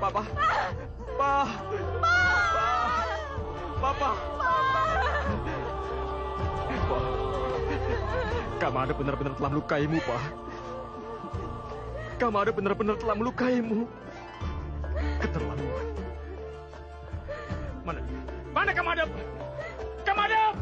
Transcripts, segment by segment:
Papa. Pa. Papa. Pa. Kamada benar-benar telah melukaimu, Pak. Kamada benar-benar telah melukaimu. Keterlaluan. Mana Kamada? Kamada!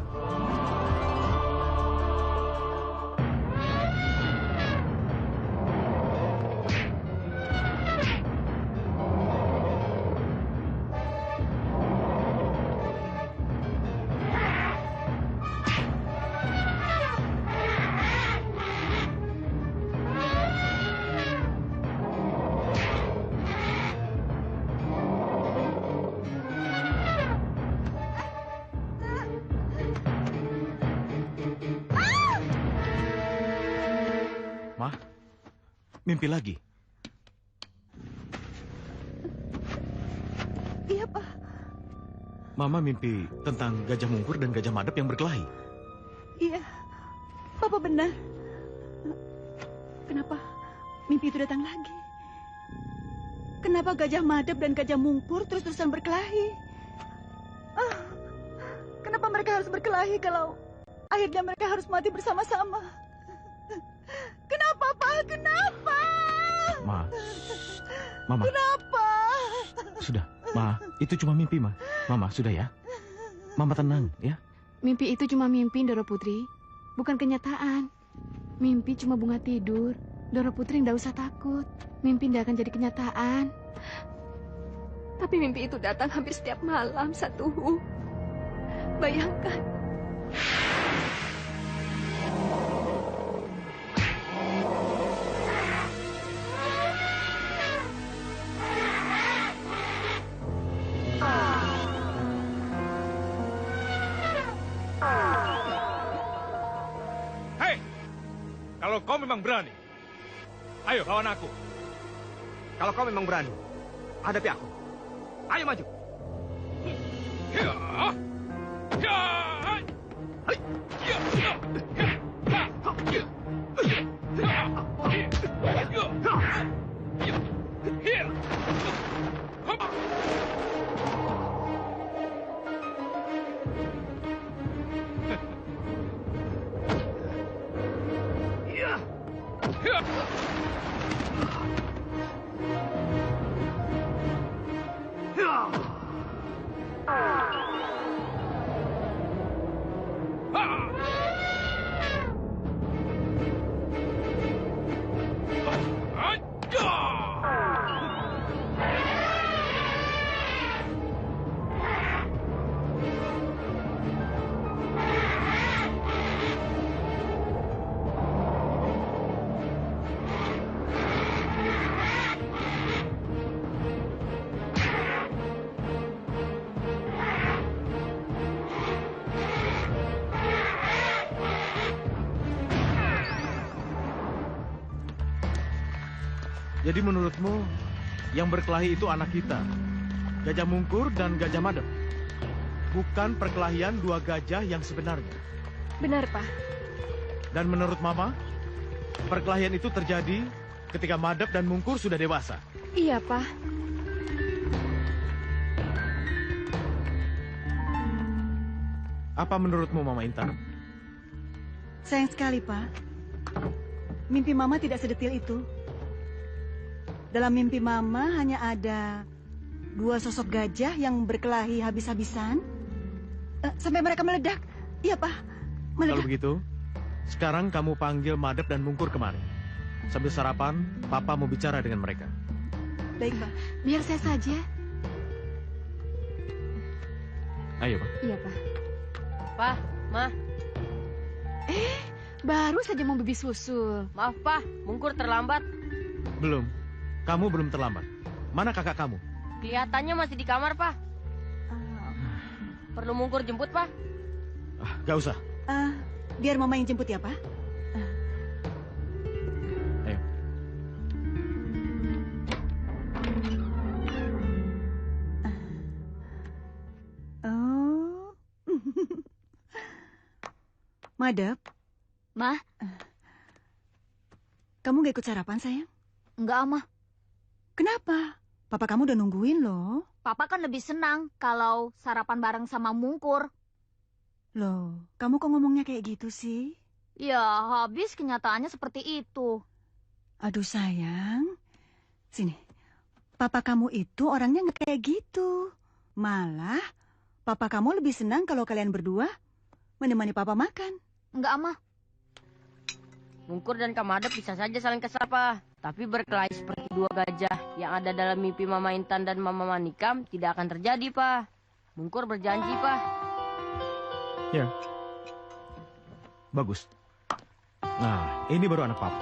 Mimpi lagi? Iya, Pak. Mama mimpi tentang Gajah Mungkur dan Gajah Madep yang berkelahi. Iya, Papa benar. Kenapa mimpi itu datang lagi? Kenapa Gajah Madep dan Gajah Mungkur terus-terusan berkelahi? Kenapa mereka harus berkelahi kalau akhirnya mereka harus mati bersama-sama? Kenapa, Pak? Kenapa? Ma, Mama. Kenapa? Sudah, Ma. Itu cuma mimpi, Ma. Mama, sudah ya. Mama tenang, ya. Mimpi itu cuma mimpi, Doro Putri. Bukan kenyataan. Mimpi cuma bunga tidur. Doro Putri nggak usah takut. Mimpi nggak akan jadi kenyataan. Tapi mimpi itu datang hampir setiap malam, Satuhu. Bayangkan. Kalau kau memang berani, ayo lawan aku. Kalau kau memang berani, hadapi aku. Ayo maju. Jadi menurutmu yang berkelahi itu anak kita, Gajah Mungkur dan Gajah Madep. Bukan perkelahian dua gajah yang sebenarnya. Benar, Pak. Dan menurut Mama, perkelahian itu terjadi ketika Madep dan Mungkur sudah dewasa. Iya, Pak. Apa menurutmu, Mama Intan? Sayang sekali, Pak. Mimpi Mama tidak sedetil itu. Dalam mimpi Mama hanya ada dua sosok gajah yang berkelahi habis-habisan. Sampai mereka meledak. Iya, Pak. Meledak. Kalau begitu, sekarang kamu panggil Madep dan Mungkur kemari. Sambil sarapan, Papa mau bicara dengan mereka. Baik, Pak. Biar saya saja. Ayo, Pak. Iya, Pak. Pa, Ma. Baru saja mau bibis susul. Maaf, Pa. Mungkur terlambat. Belum. Kamu belum terlambat. Mana kakak kamu? Kelihatannya masih di kamar, Pa. Perlu Mungkur jemput, Pa? Gak usah. Biar Mama yang jemput ya, Pak. Ayo. Oh. Madep. Ma? Kamu gak ikut sarapan, sayang? Enggak, Ma. Kenapa? Papa kamu udah nungguin loh. Papa kan lebih senang kalau sarapan bareng sama Mungkur. Loh, kamu kok ngomongnya kayak gitu sih? Ya, habis kenyataannya seperti itu. Aduh sayang, sini. Papa kamu itu orangnya nggak kayak gitu. Malah, papa kamu lebih senang kalau kalian berdua menemani papa makan. Enggak, Mah. Mungkur dan Kamadep bisa saja saling kesal, Pak. Tapi berkelahi seperti dua gajah yang ada dalam mimpi Mama Intan dan Mama Manikam tidak akan terjadi, Pak. Mungkur berjanji, Pak. Ya. Bagus. Nah, ini baru anak papa.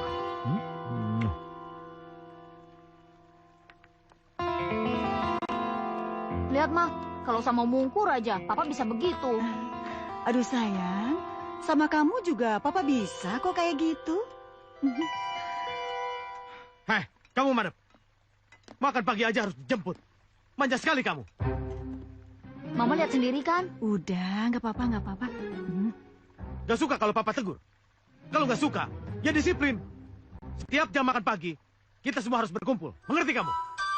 Lihat, Mah. Kalau sama Mungkur aja, Papa bisa begitu. Aduh sayang, sama kamu juga papa bisa kok kayak gitu. Hei, kamu Madep. Makan pagi aja harus dijemput. Manja sekali kamu. Mama lihat sendiri kan? Udah, nggak apa-apa, nggak apa-apa. Gak suka kalau papa tegur. Kalau gak suka, ya disiplin. Setiap jam makan pagi, kita semua harus berkumpul. Mengerti kamu?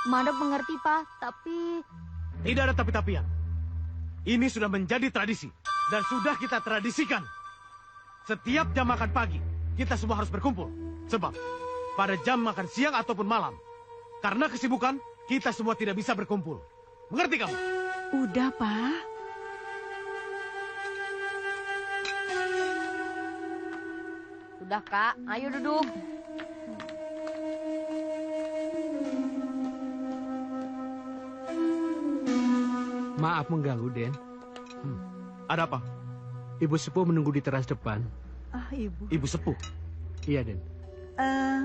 Madep mengerti, Pak. Tapi... Tidak ada tapi-tapian. Ini sudah menjadi tradisi. Dan sudah kita tradisikan. Setiap jam makan pagi, kita semua harus berkumpul. Sebab, pada jam makan siang ataupun malam, karena kesibukan, kita semua tidak bisa berkumpul. Mengerti kamu? Udah, Pak. Sudah, Kak. Ayo duduk. Maaf mengganggu, Den. Ada apa? Ibu sepuh menunggu di teras depan. Ah, ibu. Ibu sepuh. Iya, Den.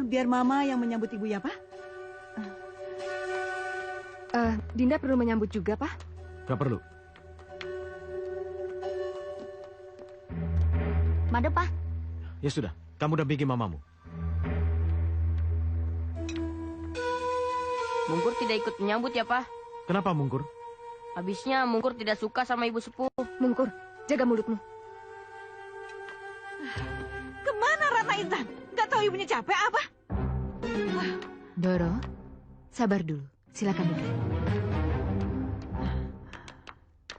Biar mama yang menyambut ibu ya, Pak. Dinda perlu menyambut juga, Pak. Gak perlu. Madep, Pak. Ya sudah, kamu dampingi mamamu. Mungkur tidak ikut menyambut ya, Pak. Kenapa, Mungkur? Habisnya Mungkur tidak suka sama ibu sepuh. Mungkur, jaga mulutmu. Kemana Ratna Intan? Gak tahu ibunya capek apa? Doro, sabar dulu. Silakan duduk.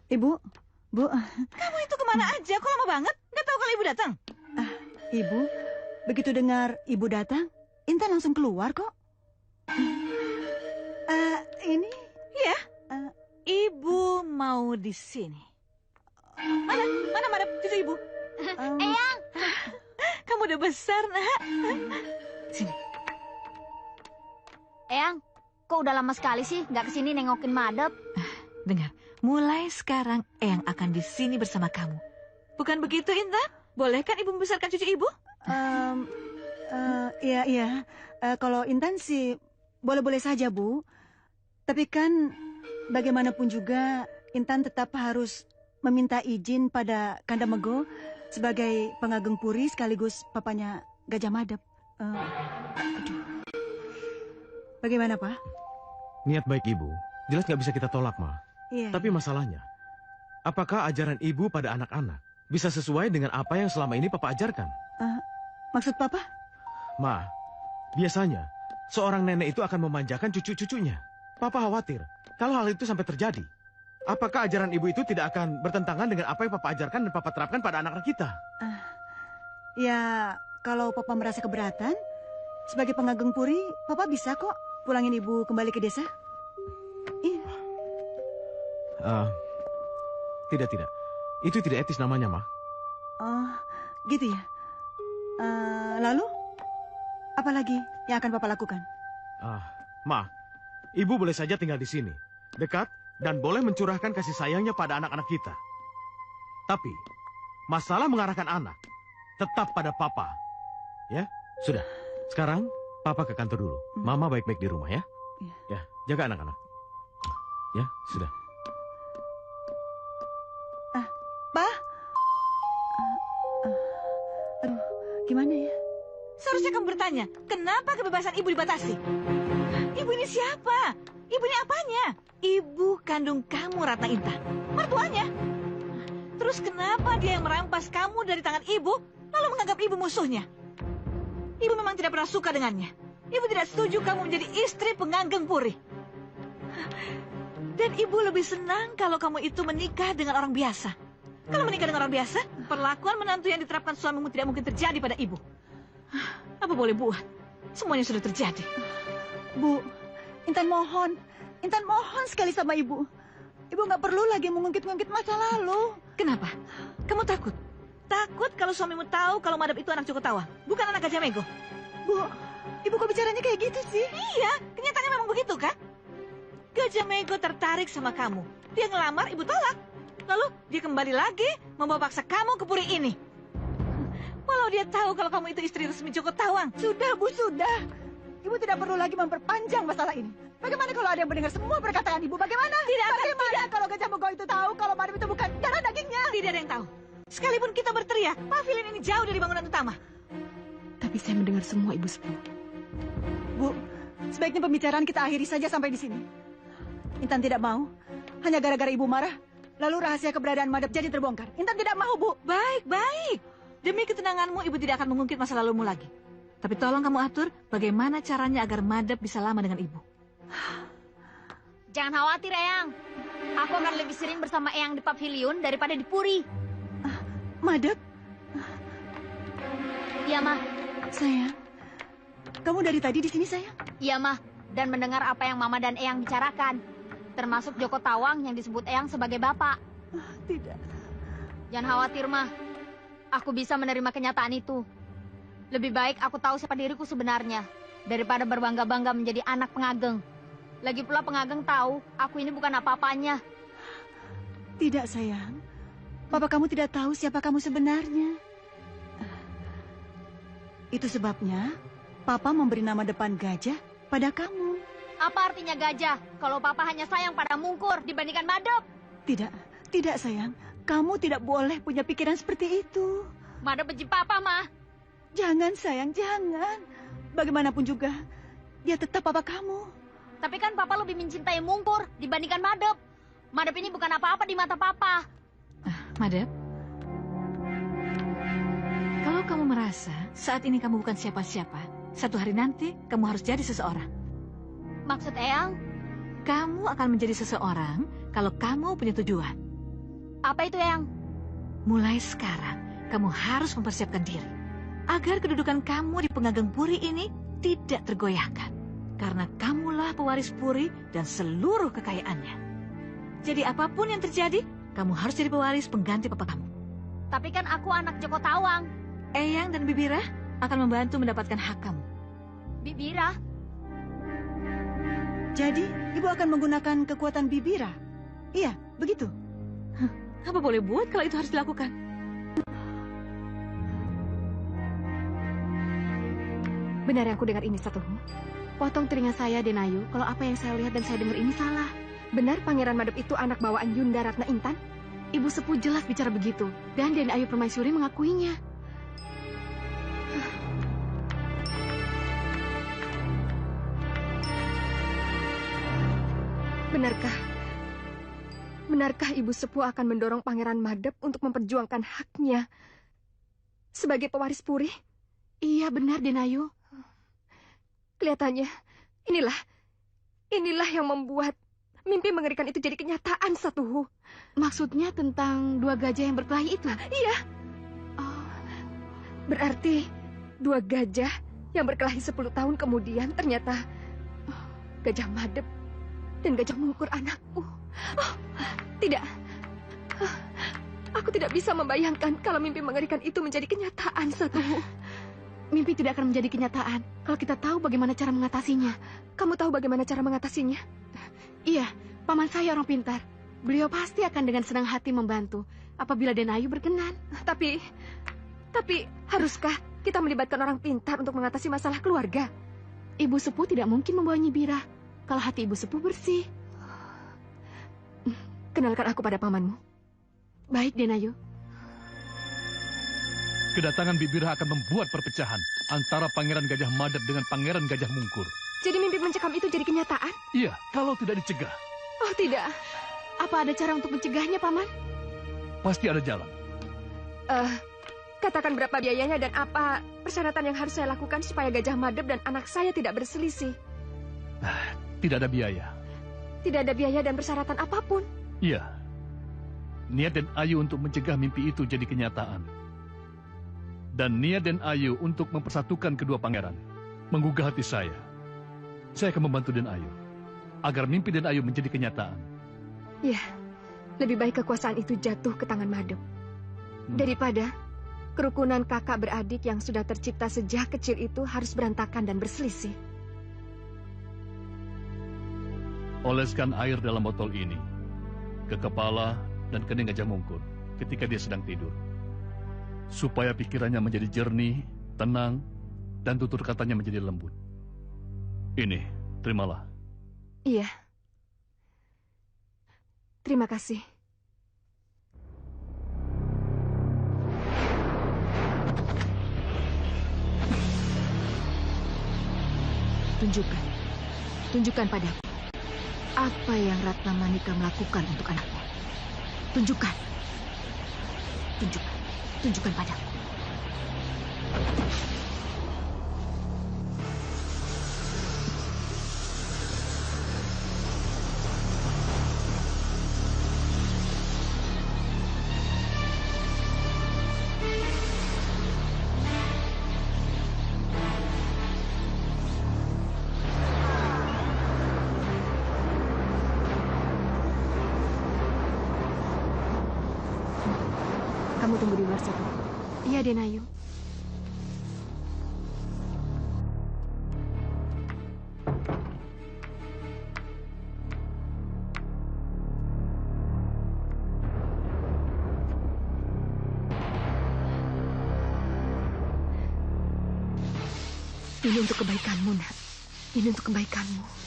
Ibu, Bu. Kamu itu kemana aja? Kok lama banget? Gak tahu kalau ibu datang. Ibu, begitu dengar ibu datang, Intan langsung keluar kok. Ini... Ya, ibu mau di sini. Mana cucu ibu? Eyang! Kamu udah besar, nak. Sini. Eyang, kok udah lama sekali sih nggak kesini nengokin Madep? Dengar, mulai sekarang Eyang akan di sini bersama kamu. Bukan begitu, Intan? Boleh kan ibu membesarkan cucu ibu? Iya. Kalau Intan sih boleh-boleh saja, Bu. Tapi kan bagaimanapun juga Intan tetap harus meminta izin pada Kanda Mego sebagai pengageng puri sekaligus papanya Gajah Madep. Aduh. Bagaimana, Pak? Niat baik ibu, jelas nggak bisa kita tolak, Ma. Iya. Tapi masalahnya, apakah ajaran ibu pada anak-anak bisa sesuai dengan apa yang selama ini Papa ajarkan? Maksud Papa? Ma, biasanya seorang nenek itu akan memanjakan cucu-cucunya. Papa khawatir kalau hal itu sampai terjadi. Apakah ajaran ibu itu tidak akan bertentangan dengan apa yang Papa ajarkan dan Papa terapkan pada anak-anak kita? Ya, kalau Papa merasa keberatan, sebagai pengageng puri, Papa bisa kok pulangin ibu kembali ke desa. Iya. Tidak. Itu tidak etis namanya, Ma. Oh, gitu ya. Lalu, apa lagi yang akan Papa lakukan? Ma, ibu boleh saja tinggal di sini, dekat, dan boleh mencurahkan kasih sayangnya pada anak-anak kita. Tapi, masalah mengarahkan anak tetap pada Papa. Ya, sudah. Sekarang, Papa ke kantor dulu. Mama baik-baik di rumah, ya? Ya, jaga anak-anak. Ya, sudah. Pa? Aduh, gimana ya? Seharusnya kamu bertanya, kenapa kebebasan ibu dibatasi? Ibu ini siapa? Ibu ini apanya? Ibu kandung kamu, Ratna Intan. Mertuanya. Terus kenapa dia yang merampas kamu dari tangan ibu, lalu menganggap ibu musuhnya? Ibu memang tidak pernah suka dengannya. Ibu tidak setuju kamu menjadi istri penganggeng puri. Dan ibu lebih senang kalau kamu itu menikah dengan orang biasa. Kalau menikah dengan orang biasa, perlakuan menantu yang diterapkan suamimu tidak mungkin terjadi pada ibu. Apa boleh buat? Semuanya sudah terjadi. Bu, Intan mohon sekali sama ibu. Ibu nggak perlu lagi mengungkit-ungkit masa lalu. Kenapa? Kamu takut? Takut kalau suamimu tahu kalau Madep itu anak Joko Tawang, bukan anak Gajah Mego. Bu, ibu kok bicaranya kayak gitu sih? Iya, kenyataannya memang begitu kan? Gajah Mego tertarik sama kamu. Dia ngelamar, ibu tolak. Lalu dia kembali lagi membawa paksa kamu ke puri ini. Walau dia tahu kalau kamu itu istri resmi Joko Tawang. Sudah, Bu, sudah. Ibu tidak perlu lagi memperpanjang masalah ini. Bagaimana kalau ada yang mendengar semua perkataan ibu? Bagaimana? Bagaimana kalau Gajah Mego itu tahu kalau Madep itu bukan darah dagingnya? Tidak ada yang tahu. Sekalipun kita berteriak, pavilion ini jauh dari bangunan utama. Tapi saya mendengar semua, Ibu Sepuh. Bu, sebaiknya pembicaraan kita akhiri saja sampai di sini. Intan tidak mau. Hanya gara-gara ibu marah, lalu rahasia keberadaan Madep jadi terbongkar. Intan tidak mau, Bu. Baik, baik. Demi ketenanganmu, ibu tidak akan mengungkit masa lalumu lagi. Tapi tolong kamu atur bagaimana caranya agar Madep bisa lama dengan ibu. Jangan khawatir, Eyang. Aku akan lebih sering bersama Eyang di pavilion daripada di puri. Madep, Iya, Mah. sayang. Kamu dari tadi di sini, sayang? Iya, Mah. Dan mendengar apa yang Mama dan Eyang bicarakan. Termasuk Joko Tawang yang disebut Eyang sebagai bapak. Tidak. Jangan khawatir, Mah. Aku bisa menerima kenyataan itu. Lebih baik aku tahu siapa diriku sebenarnya. Daripada berbangga-bangga menjadi anak pengageng. Lagi pula pengageng tahu aku ini bukan apa-apanya. Tidak, sayang. Papa kamu tidak tahu siapa kamu sebenarnya. Itu sebabnya Papa memberi nama depan Gajah pada kamu. Apa artinya gajah kalau Papa hanya sayang pada Mungkur dibandingkan Madep? Tidak, sayang. Kamu tidak boleh punya pikiran seperti itu. Madep benci Papa, Mah. Jangan, sayang, jangan. Bagaimanapun juga, dia tetap papa kamu. Tapi kan Papa lebih mencintai Mungkur dibandingkan Madep. Madep ini bukan apa-apa di mata Papa. Madep, kalau kamu merasa saat ini kamu bukan siapa-siapa, satu hari nanti kamu harus jadi seseorang. Maksud Eyang? Kamu akan menjadi seseorang kalau kamu punya tujuan. Apa itu, Eyang? Mulai sekarang, kamu harus mempersiapkan diri. Agar kedudukan kamu di pengageng puri ini tidak tergoyahkan. Karena kamulah pewaris puri dan seluruh kekayaannya. Jadi apapun yang terjadi, kamu harus jadi pewaris pengganti papa kamu. Tapi kan aku anak Joko Tawang. Eyang dan Bibira akan membantu mendapatkan hak kamu. Bibira? Jadi, ibu akan menggunakan kekuatan Bibira? Iya, begitu. Apa boleh buat kalau itu harus dilakukan? Benar yang aku dengar ini, Satuhu. Potong telinga saya, Denayu, kalau apa yang saya lihat dan saya dengar ini salah. Benar Pangeran Madep itu anak bawaan Yunda Ratna Intan? Ibu Sepuh jelas bicara begitu, dan Denayu Permaisuri mengakuinya. Benarkah Ibu Sepuh akan mendorong Pangeran Madep untuk memperjuangkan haknya sebagai pewaris puri? Iya, benar, Denayu. Kelihatannya, inilah yang membuat mimpi mengerikan itu jadi kenyataan, Satuhu. Maksudnya tentang dua gajah yang berkelahi itu? Iya. Oh, berarti dua gajah yang berkelahi 10 tahun kemudian ternyata Gajah Madep dan Gajah Mungkur anakku. Oh, tidak. Aku tidak bisa membayangkan kalau mimpi mengerikan itu menjadi kenyataan, Satuhu. Mimpi tidak akan menjadi kenyataan kalau kita tahu bagaimana cara mengatasinya. Kamu tahu bagaimana cara mengatasinya? Iya, paman saya orang pintar. Beliau pasti akan dengan senang hati membantu apabila Denayu berkenan. Tapi haruskah kita melibatkan orang pintar untuk mengatasi masalah keluarga? Ibu Sepuh tidak mungkin membawa Nyi Bira kalau hati Ibu Sepuh bersih. Kenalkan aku pada pamanmu. Baik, Denayu. Kedatangan Bibira akan membuat perpecahan antara Pangeran Gajah Madep dengan Pangeran Gajah Mungkur. Jadi mimpi mencekam itu jadi kenyataan? Iya, kalau tidak dicegah. Oh, tidak. Apa ada cara untuk mencegahnya, Paman? Pasti ada jalan. Katakan berapa biayanya dan apa persyaratan yang harus saya lakukan supaya Gajah Madep dan anak saya tidak berselisih. Tidak ada biaya. Tidak ada biaya dan persyaratan apapun. Iya. Niat dan Ayu untuk mencegah mimpi itu jadi kenyataan. Dan niat dan Ayu untuk mempersatukan kedua pangeran menggugah hati saya. Saya akan membantu Den Ayu agar mimpi Den Ayu menjadi kenyataan. Ya, lebih baik kekuasaan itu jatuh ke tangan Madep daripada kerukunan kakak beradik yang sudah tercipta sejak kecil itu harus berantakan dan berselisih. Oleskan air dalam botol ini ke kepala dan kening Gajah Mungkur ketika dia sedang tidur, supaya pikirannya menjadi jernih, tenang, dan tutur katanya menjadi lembut. Ini, terimalah. Iya. Terima kasih. Tunjukkan padaku apa yang Ratna Manika melakukan untuk anaknya. Tunjukkan padaku. Kamu tunggu di luar sana. Iya, Den Ayu. Ini untuk kebaikanmu, Nak. Ini untuk kebaikanmu.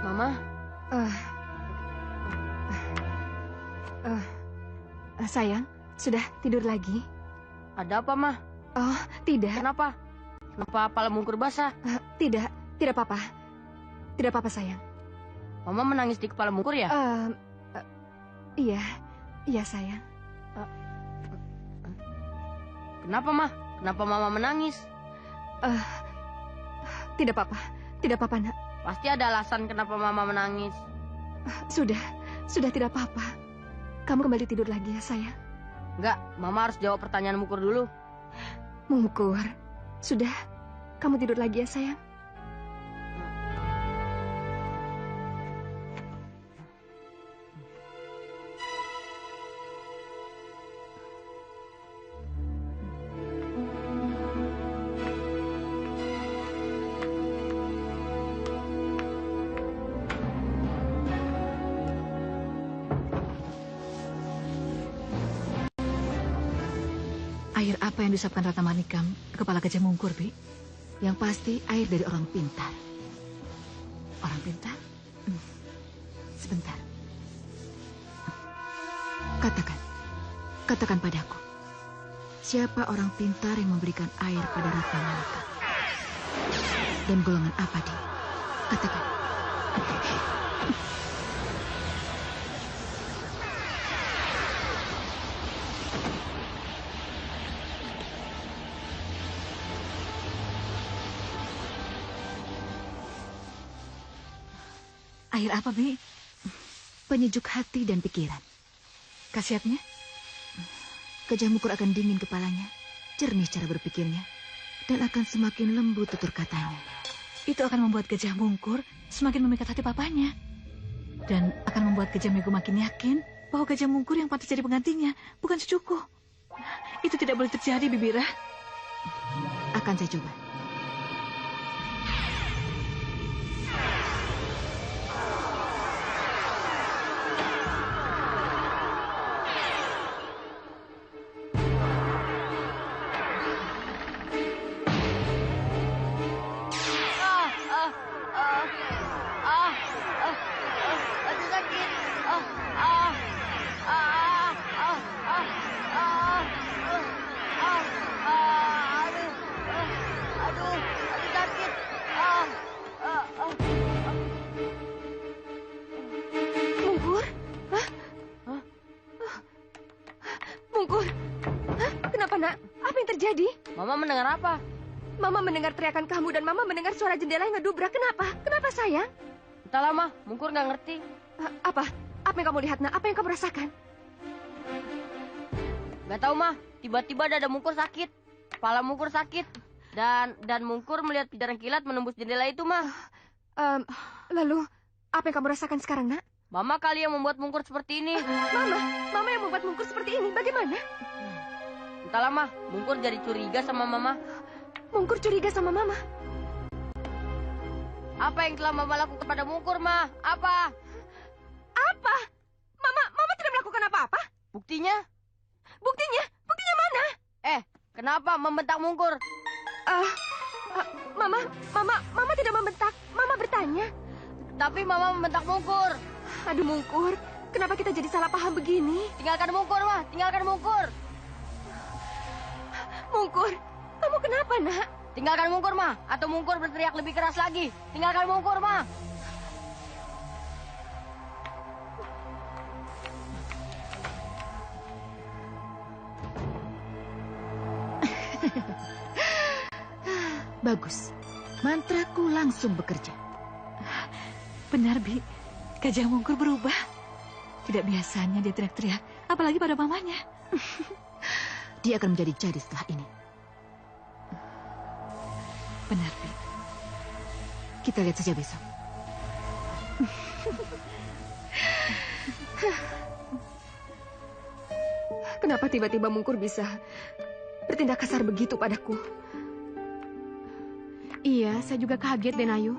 Mama? Sayang, sudah tidur lagi? Ada apa, Ma? Oh, tidak. Kenapa? Kenapa Pala Mungkur basah? Tidak apa-apa. Tidak apa-apa, sayang. Mama menangis di kepala Mungkur ya? Iya, sayang. Kenapa, Ma? Kenapa Mama menangis? Tidak apa-apa, Nak. Pasti ada alasan kenapa Mama menangis. Sudah tidak apa-apa. Kamu kembali tidur lagi ya, sayang. Enggak, Mama harus jawab pertanyaan Mungkur dulu. Mungkur, sudah. Kamu tidur lagi ya, sayang. Air apa yang disapkan Ratna Manikam ke kepala Gajah Mungkur, Bi? Yang pasti air dari orang pintar. Orang pintar? Sebentar. Katakan padaku. Siapa orang pintar yang memberikan air pada Ratna Manikam? Dan golongan apa dia? Katakan. Air apa, Bi? Penyejuk hati dan pikiran. Khasiatnya? Gajah Mungkur akan dingin kepalanya, jernih cara berpikirnya, dan akan semakin lembut tutur katanya. Itu akan membuat Gajah Mungkur semakin memikat hati papanya. Dan akan membuat Gajah Megu makin yakin bahwa Gajah Mungkur yang patut jadi penggantinya, bukan cucuku. Itu tidak boleh terjadi, Bibira. Akan saya coba. terjadi? Mama mendengar apa? Mama mendengar teriakan kamu dan Mama mendengar suara jendela yang ngedubrak. Kenapa? Kenapa sayang? Entahlah, Ma. Mungkur nggak ngerti. Apa? Apa yang kamu lihat, Nak? Apa yang kamu rasakan? Gak tahu, Ma. Tiba-tiba dada Mungkur sakit. Kepala Mungkur sakit. Dan Mungkur melihat pijaran kilat menembus jendela itu, Ma. Lalu, apa yang kamu rasakan sekarang, Nak? Mama kali yang membuat Mungkur seperti ini. Mama yang membuat Mungkur seperti ini. Bagaimana? Entahlah, Ma. Mungkur jadi curiga sama Mama. Mungkur curiga sama Mama. Apa yang telah Mama lakukan pada Mungkur, Ma? Apa? Apa? Mama tidak melakukan apa-apa? Buktinya? Buktinya? Buktinya mana? Kenapa membentak Mungkur? Mama tidak membentak. Mama bertanya. Tapi Mama membentak Mungkur. Aduh, Mungkur. Kenapa kita jadi salah paham begini? Tinggalkan Mungkur, Ma. Tinggalkan Mungkur. Mungkur, kamu kenapa, Nak? Tinggalkan Mungkur, Ma. Atau Mungkur berteriak lebih keras lagi. Tinggalkan Mungkur, Ma. Bagus. Mantraku langsung bekerja. Benar, Bi. Gajah Mungkur berubah. Tidak biasanya dia teriak-teriak, apalagi pada mamanya. Dia akan menjadi jadi setelah ini. Benar, Bi. Kita lihat saja besok. Kenapa tiba-tiba Mungkur bisa bertindak kasar begitu padaku? Iya, saya juga kaget, Denayu.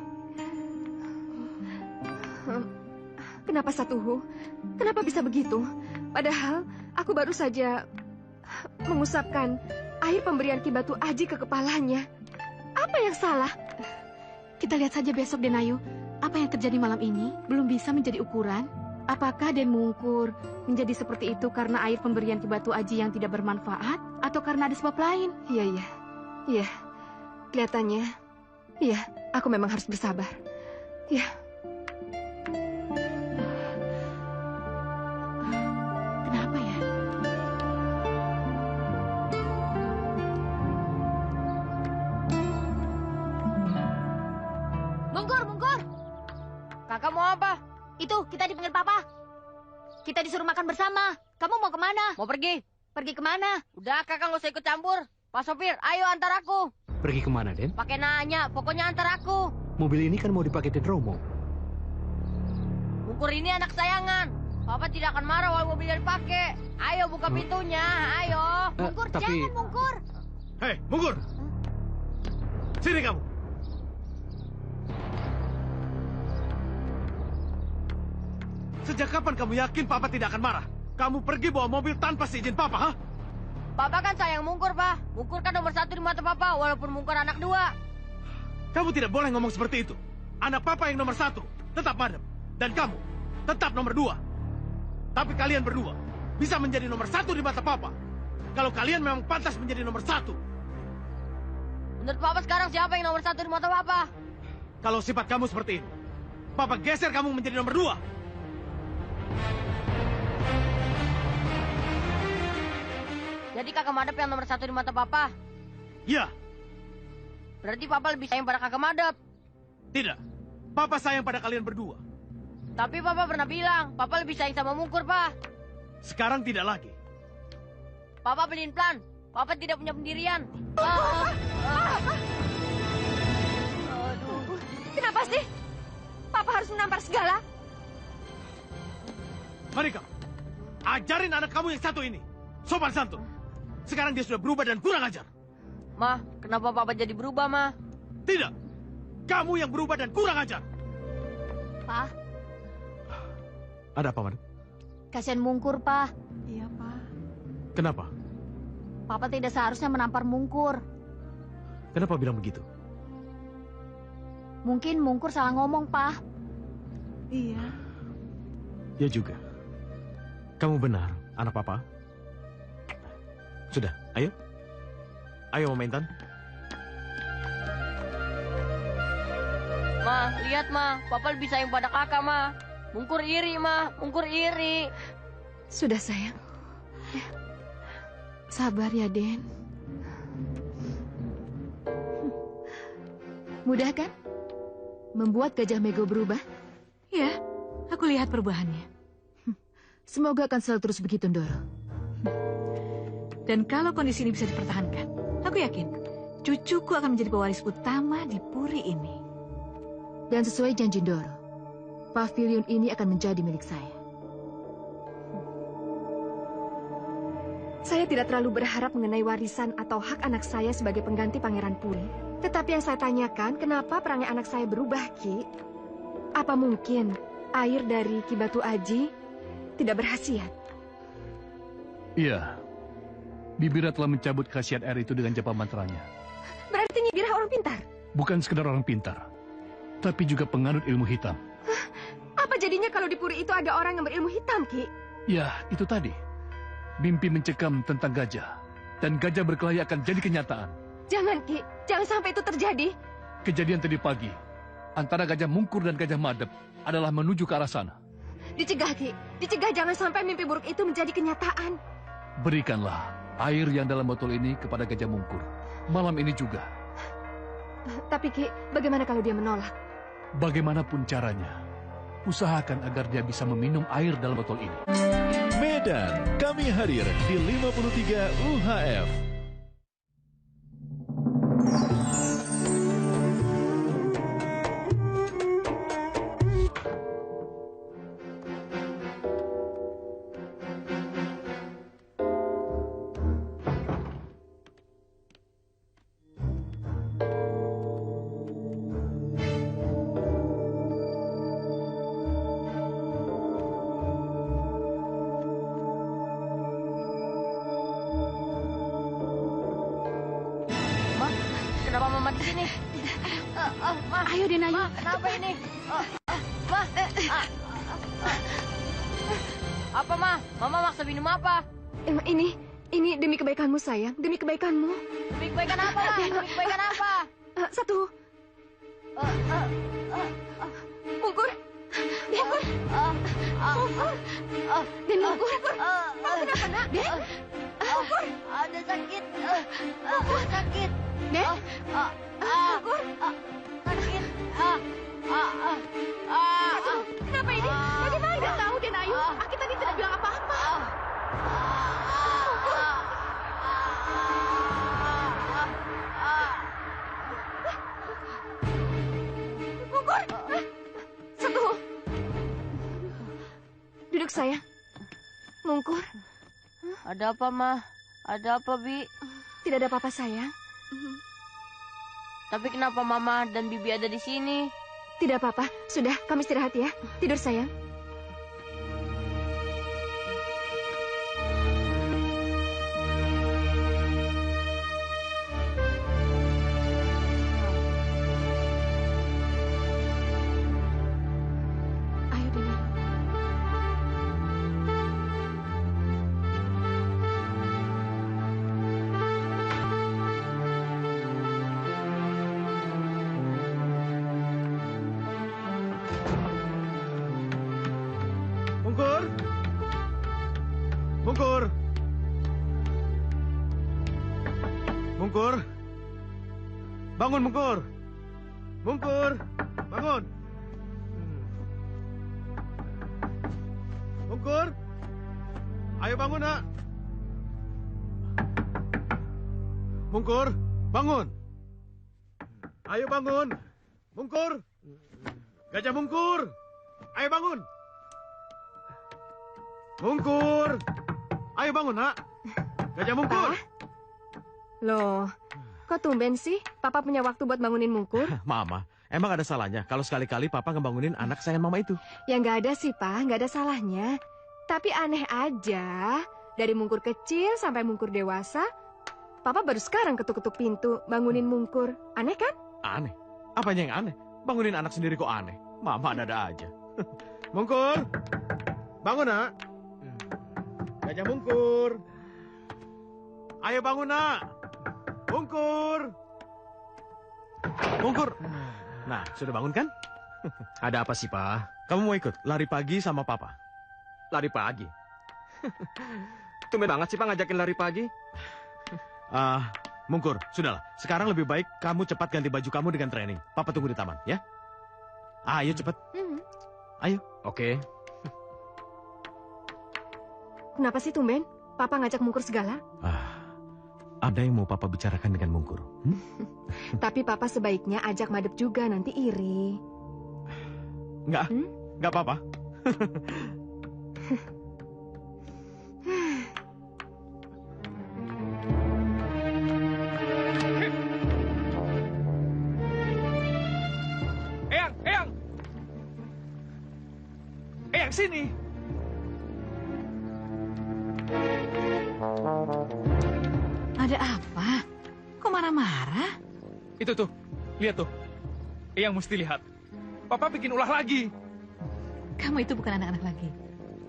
Kenapa Satuhu? Kenapa bisa begitu? Padahal aku baru saja mengusapkan air pemberian Ki Batu Aji ke kepalanya. Apa yang salah? Kita lihat saja besok, Denayu. Apa yang terjadi malam ini belum bisa menjadi ukuran. Apakah Den Mungkur menjadi seperti itu karena air pemberian Ki Batu Aji yang tidak bermanfaat? Atau karena ada sebab lain? Iya. Kelihatannya, iya, aku memang harus bersabar. Iya. Kenapa ya? Mungkur. Kakak mau apa? Itu, kita dipanggil Papa. Kita disuruh makan bersama. Kamu mau kemana? Mau pergi. Pergi kemana? Udah, kakak nggak usah ikut campur. Pak sopir, ayo antar aku. Pergi kemana, Den? Pakai nanya, pokoknya antar aku. Mobil ini kan mau dipaketin Romo. Mungkur ini anak sayangan. Papa tidak akan marah walau mobilnya dipakai. Ayo buka pintunya, ayo. Mungkur, tapi... jangan Mungkur. Hei, Mungkur! Sini kamu! Sejak kapan kamu yakin Papa tidak akan marah? Kamu pergi bawa mobil tanpa seizin Papa, ha? Papa kan sayang Mungkur, Pak. Mungkur kan nomor 1 di mata Papa, walaupun Mungkur anak 2. Kamu tidak boleh ngomong seperti itu. Anak Papa yang nomor 1 tetap Madam. Dan kamu tetap nomor 2. Tapi kalian berdua bisa menjadi nomor 1 di mata Papa. Kalau kalian memang pantas menjadi nomor 1. Menurut Papa sekarang siapa yang nomor 1 di mata Papa? Kalau sifat kamu seperti ini, Papa geser kamu menjadi nomor 2. Jadi kakak Madep yang nomor 1 di mata Papa? Ya. Berarti Papa lebih sayang pada kakak Madep. Tidak. Papa sayang pada kalian berdua. Tapi Papa pernah bilang, Papa lebih sayang sama Mungkur, Pak. Sekarang tidak lagi. Papa beliin plan. Papa tidak punya pendirian. Aduh, kenapa sih? Papa harus menampar segala? Mari kamu, ajarin anak kamu yang satu ini sopan santun. Sekarang dia sudah berubah dan kurang ajar. Ma, kenapa Papa jadi berubah, Ma? Tidak, kamu yang berubah dan kurang ajar. Pa, Ada apa, Madam? kasihan Mungkur, Pa. Iya, Pak. Kenapa? Papa tidak seharusnya menampar Mungkur. Kenapa bilang begitu? Mungkin Mungkur salah ngomong, Pa. Iya. Ya juga. Kamu benar, anak Papa. Sudah, ayo. Ayo, Mama Intan. Ma, lihat, Ma. Papa lebih sayang pada kakak, Ma. Mungkur iri, Ma. Mungkur iri. Sudah, sayang. Sabar ya, Den. Mudah kan? Membuat Gajah Mego berubah? Ya, aku lihat perubahannya. Semoga akan selalu terus begitu, Ndoro. Dan kalau kondisi ini bisa dipertahankan, aku yakin cucuku akan menjadi pewaris utama di puri ini. Dan sesuai janji Ndoro, pavilion ini akan menjadi milik saya. Saya tidak terlalu berharap mengenai warisan atau hak anak saya sebagai pengganti Pangeran Puri. Tetapi yang saya tanyakan, kenapa perangai anak saya berubah, Ki? Apa mungkin air dari Ki Batu Aji tidak berkhasiat? Iya. Bibira telah mencabut khasiat air itu dengan japa mantranya. Berarti Nyi Bira orang pintar? Bukan sekedar orang pintar, tapi juga penganut ilmu hitam. Apa jadinya kalau di puri itu ada orang yang berilmu hitam, Ki? Ya, itu tadi. Mimpi mencekam tentang gajah. Dan gajah berkelahi akan jadi kenyataan. Jangan, Ki. Jangan sampai itu terjadi. Kejadian tadi pagi, antara Gajah Mungkur dan Gajah Madep adalah menuju ke arah sana. Dicegah, Ki. Dicegah jangan sampai mimpi buruk itu menjadi kenyataan. Berikanlah air yang dalam botol ini kepada Gajah Mungkur. Malam ini juga. Tapi, Ki, bagaimana kalau dia menolak? Bagaimanapun caranya, usahakan agar dia bisa meminum air dalam botol ini. Medan, kami hadir di 53 UHF. Kenapa Mama di sini? Ma. Ayo, Den, ayo. Ma, kenapa ini? Ma. Apa, Ma? Mama maksa minum apa? Ini demi kebaikanmu, sayang. Demi kebaikanmu. Demi kebaikan apa, Ma? Demi kebaikan apa? Satu. Mungkur. Mungkur. Den, Mungkur. Kamu kenapa, nak? Den? Mungkur. Ada sakit. Ada sakit. Den? Mungkur. Sakit. Satu. Kenapa ini? Bagaimana? Tidak tahu, Den Ayu. Aki tadi tidak bilang apa-apa. Mungkur. Satu. Duduk, sayang. Mungkur. Ada apa, Ma? Ada apa, Bi? Tidak ada apa-apa, sayang. Tapi kenapa Mama dan Bibi ada di sini? Tidak apa-apa. Sudah, kami istirahat ya. Tidur, sayang. Ayo, Dina. Mungkur! Mungkur! Mungkur! Bangun, Mungkur! Mungkur! Bangun! Mungkur! Ayo bangun, nak! Mungkur! Bangun! Ayo bangun! Mungkur! Gajah Mungkur! Ayo bangun! Mungkur! Ayo bangun, nak! Gajah Mungkur! Loh, kok tumben sih? Papa punya waktu buat bangunin Mungkur? Mama, emang ada salahnya kalau sekali-kali Papa ngebangunin anak sayang Mama itu? Ya nggak ada sih, Pak. Nggak ada salahnya. Tapi aneh aja. Dari Mungkur kecil sampai Mungkur dewasa, Papa baru sekarang ketuk-ketuk pintu bangunin Mungkur. Aneh kan? Aneh? Apanya yang aneh? Bangunin anak sendiri kok aneh? Mama ada-ada aja. Mungkur! Bangun, nak! Gajah Mungkur! Ayo bangun, nak! Mungkur! Mungkur! Nah, sudah bangun kan? Ada apa sih, Pak? Kamu mau ikut lari pagi sama Papa? Lari pagi? Tumben banget sih, Pak, ngajakin lari pagi. Mungkur, sudahlah. Sekarang lebih baik kamu cepat ganti baju kamu dengan training. Papa tunggu di taman, ya? Ayo cepat. Ayo. Oke. Kenapa sih tumben? Papa ngajak Mungkur segala? Ada yang mau Papa bicarakan dengan Mungkur. Tapi Papa sebaiknya ajak Madep juga, nanti iri. Enggak apa-apa. Eyang, sini. Ada apa? Kok marah-marah? Itu tuh, lihat tuh. Eyang mesti lihat. Papa bikin ulah lagi. Kamu itu bukan anak-anak lagi.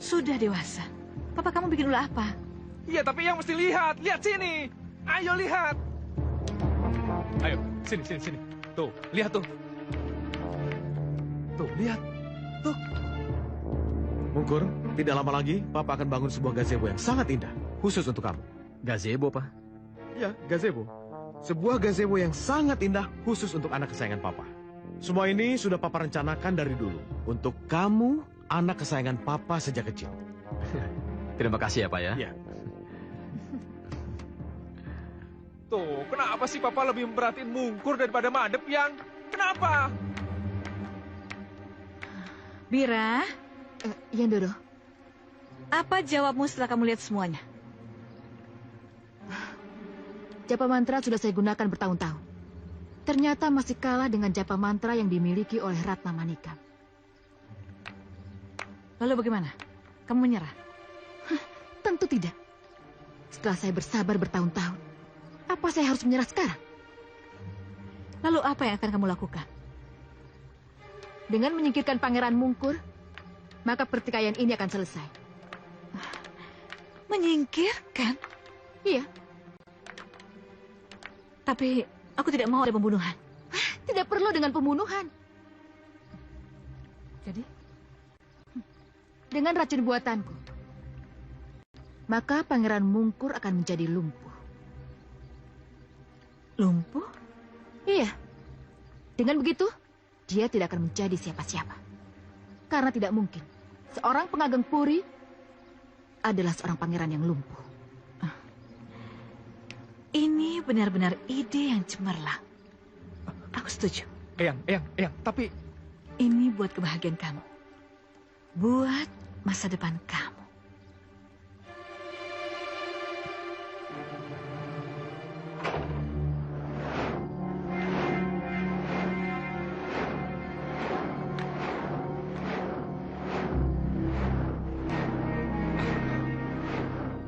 Sudah dewasa. Papa kamu bikin ulah apa? Iya, tapi Eyang mesti lihat. Lihat sini. Ayo lihat. Ayo, sini. Tuh, lihat tuh. Tuh, lihat. Tuh. Mungkur, tidak lama lagi Papa akan bangun sebuah gazebo yang sangat indah. Khusus untuk kamu. Gazebo, Pak? Ya, gazebo. Sebuah gazebo yang sangat indah khusus untuk anak kesayangan Papa. Semua ini sudah Papa rencanakan dari dulu. Untuk kamu, anak kesayangan Papa sejak kecil. Terima kasih ya, Pak ya. Ya. Tuh, kenapa sih Papa lebih memperhatiin Mungkur daripada Madep, Yang? Kenapa? Bira? Yang Doro. Apa jawabmu setelah kamu lihat semuanya? Japa mantra sudah saya gunakan bertahun-tahun. Ternyata masih kalah dengan japa mantra yang dimiliki oleh Ratna Manikam. Lalu bagaimana? Kamu menyerah? Tentu tidak. Setelah saya bersabar bertahun-tahun, apa saya harus menyerah sekarang? Lalu apa yang akan kamu lakukan? Dengan menyingkirkan Pangeran Mungkur, maka pertikaian ini akan selesai. Menyingkirkan? Iya. Tapi aku tidak mau ada pembunuhan. Tidak perlu dengan pembunuhan. Jadi? Dengan racun buatanku, maka Pangeran Mungkur akan menjadi lumpuh. Lumpuh? Iya. Dengan begitu, dia tidak akan menjadi siapa-siapa. Karena tidak mungkin seorang pengageng puri adalah seorang pangeran yang lumpuh. Ini benar-benar ide yang cemerlang. Aku setuju. Eyang, tapi... Ini buat kebahagiaan kamu. Buat masa depan kamu.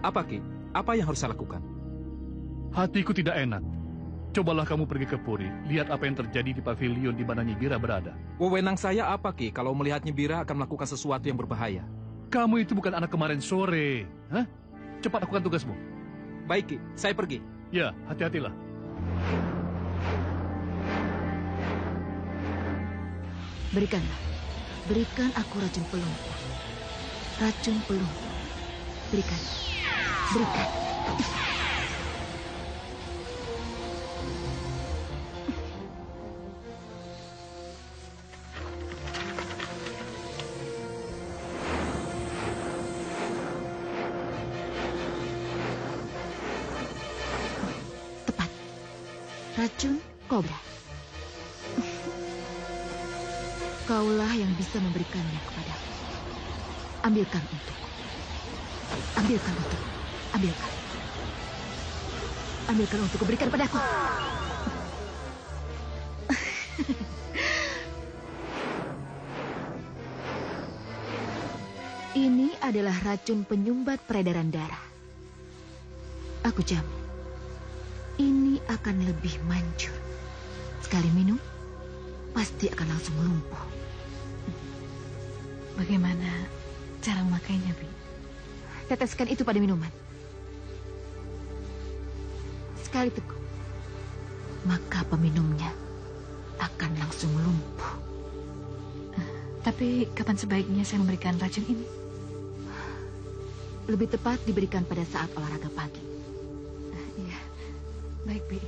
Apa, Ki? Apa yang harus saya lakukan? Hatiku tidak enak. Cobalah kamu pergi ke Puri, lihat apa yang terjadi di pavilion di mana Nyi Bira berada. Wewenang saya apa, Ki, kalau melihat Nyi Bira akan melakukan sesuatu yang berbahaya? Kamu itu bukan anak kemarin sore. Hah? Cepat lakukan tugasmu. Baik, Ki. Saya pergi. Ya, hati-hatilah. Berikan aku racun pelumpuh. Racun pelumpuh. Berikan. Tepat. Racun kobra. Kaulah yang bisa memberikannya kepadaku. Ambilkan untukku. Ambilkan untuk berikan padaku. Ini adalah racun penyumbat peredaran darah. Aku jamin, ini akan lebih manjur. Sekali minum, pasti akan langsung lumpuh. Bagaimana cara memakainya, Bi? Teteskan itu pada minuman. Sekali teguk, maka peminumnya akan langsung lumpuh. Tapi kapan sebaiknya saya memberikan racun ini? Lebih tepat diberikan pada saat olahraga pagi. Iya. Baik, Bi.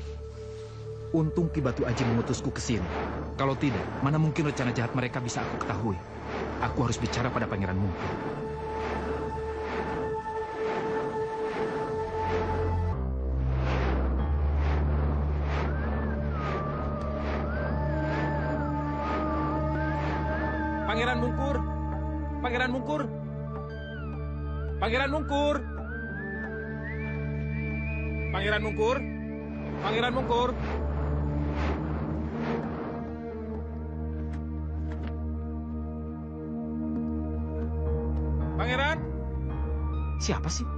Untung Ki Batu Aji mengutusku ke sini. Kalau tidak, mana mungkin rencana jahat mereka bisa aku ketahui. Aku harus bicara pada Pangeran Mungkur. Pangeran Mungkur! Pangeran Mungkur! Pangeran Mungkur! Pangeran Mungkur! Pangeran Mungkur! Pangeran! Siapa sih?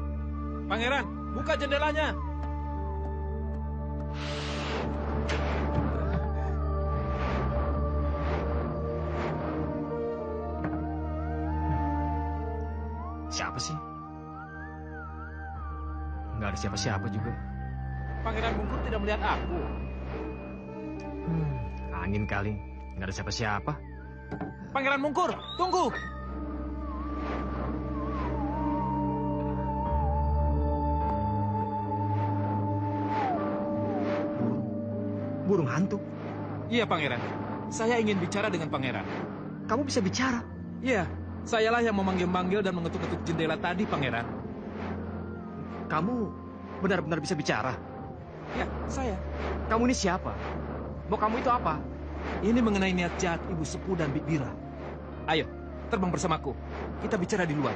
Pangeran, buka jendelanya! Siapa sih? Nggak ada siapa-siapa juga. Pangeran Mungkur tidak melihat aku. Angin kali. Nggak ada siapa-siapa. Pangeran Mungkur, tunggu! Burung hantu? Iya, Pangeran. Saya ingin bicara dengan Pangeran. Kamu bisa bicara? Iya, sayalah yang memanggil-manggil dan mengetuk-ketuk jendela tadi, Pangeran. Kamu benar-benar bisa bicara? Ya, saya. Kamu ini siapa? Mau kamu itu apa? Ini mengenai niat jahat Ibu Sepuh dan Bik Bira. Ayo, terbang bersamaku. Kita bicara di luar.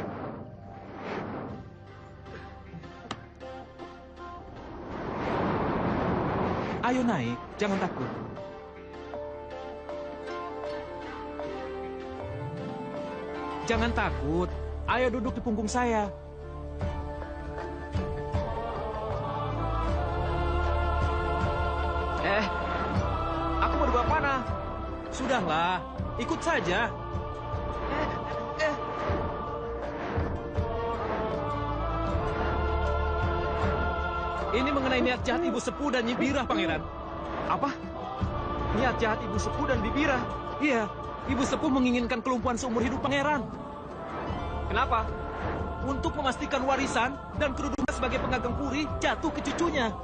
Ayo naik, jangan takut. Jangan takut. Ayo duduk di punggung saya. Aku mau dibawa mana? Sudahlah, ikut saja. Ini mengenai niat jahat Ibu Sepuh dan Nyi Bira, Pangeran. Apa? Niat jahat Ibu Sepuh dan Bibira? Iya, Ibu Sepuh menginginkan kelumpuhan seumur hidup Pangeran. Kenapa? Untuk memastikan warisan dan kedudukan sebagai pengageng puri jatuh ke cucunya.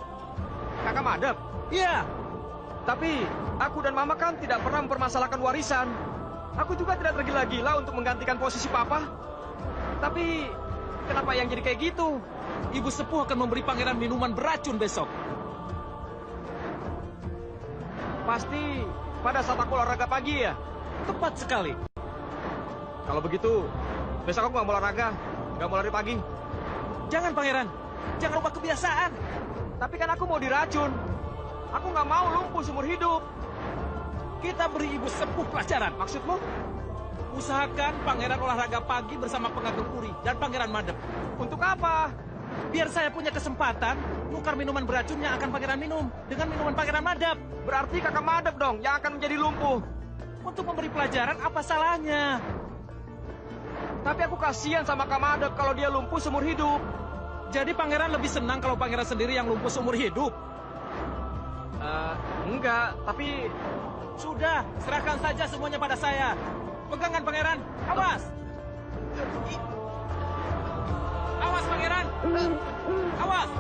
Kakak Madep? Iya. Tapi aku dan Mama kan tidak pernah mempermasalahkan warisan. Aku juga tidak tergila-gila untuk menggantikan posisi Papa. Tapi kenapa yang jadi kayak gitu? Ibu Sepuh akan memberi Pangeran minuman beracun besok. Pasti pada saat aku olahraga pagi ya? Tepat sekali. Kalau begitu, besok aku nggak mau olahraga. Nggak mau lari pagi. Jangan, Pangeran. Jangan ubah kebiasaan. Tapi kan aku mau diracun. Aku nggak mau lumpuh seumur hidup. Kita beri Ibu Sepuh pelajaran. Maksudmu? Usahakan Pangeran olahraga pagi bersama pengageng puri dan Pangeran Madep. Untuk apa? Biar saya punya kesempatan nukar minuman beracun yang akan Pangeran minum dengan minuman Pangeran Madep. Berarti kakak Madep dong yang akan menjadi lumpuh. Untuk memberi pelajaran, apa salahnya? Tapi aku kasihan sama Kak Madep kalau dia lumpuh seumur hidup. Jadi Pangeran lebih senang kalau Pangeran sendiri yang lumpuh seumur hidup? Enggak, tapi... Sudah, serahkan saja semuanya pada saya. Pegangan, Pangeran. Awas! Awas, Pangeran! Awas!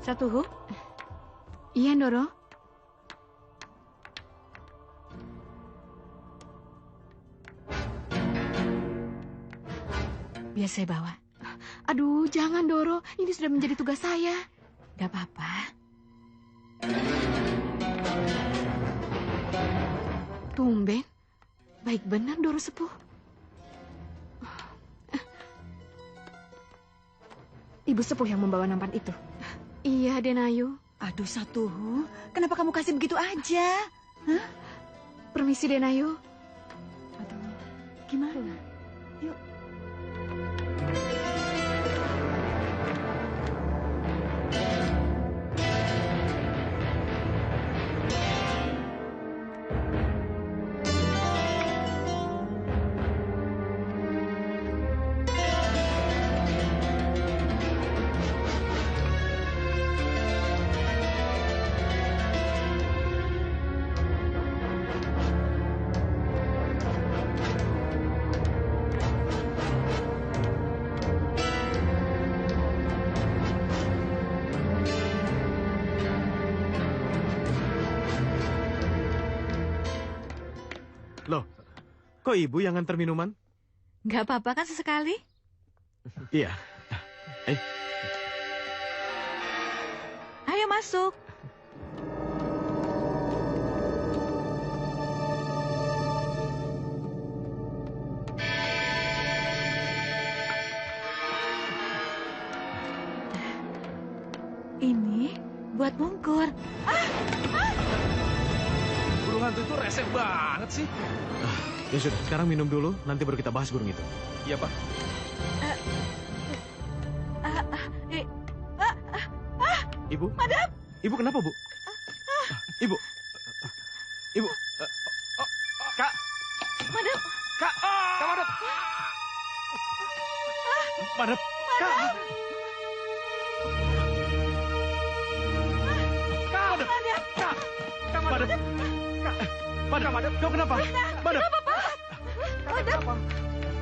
Satuhu? Iya, Ndoro. Biar saya bawa. Aduh, jangan, Doro. Ini sudah menjadi tugas saya. Gak apa-apa. Tumben. Baik benar, Doro Sepuh. Ibu Sepuh yang membawa nampan itu. Iya, Denayu. Aduh, Satuhu. Kenapa kamu kasih begitu aja? Hah? Permisi, Denayu. Aduh, gimana? Yuk. Loh, kok ibu yang nganter minuman? Nggak apa-apa kan sesekali? Iya. Ayo masuk. Ini buat Mungkur. Burung hantu itu resek banget sih. Ya sudah, sekarang minum dulu, nanti baru kita bahas burung itu. Iya, Pak. Ibu? Madam! Ibu kenapa, Bu? Ibu? Ibu? Kak! Madam! Kak! Kak Madam! Madam! Kak! Kak! Kak! Kak Madam! Kak! Madam! Kau kenapa? Madam! Kenapa, Pak? Madam!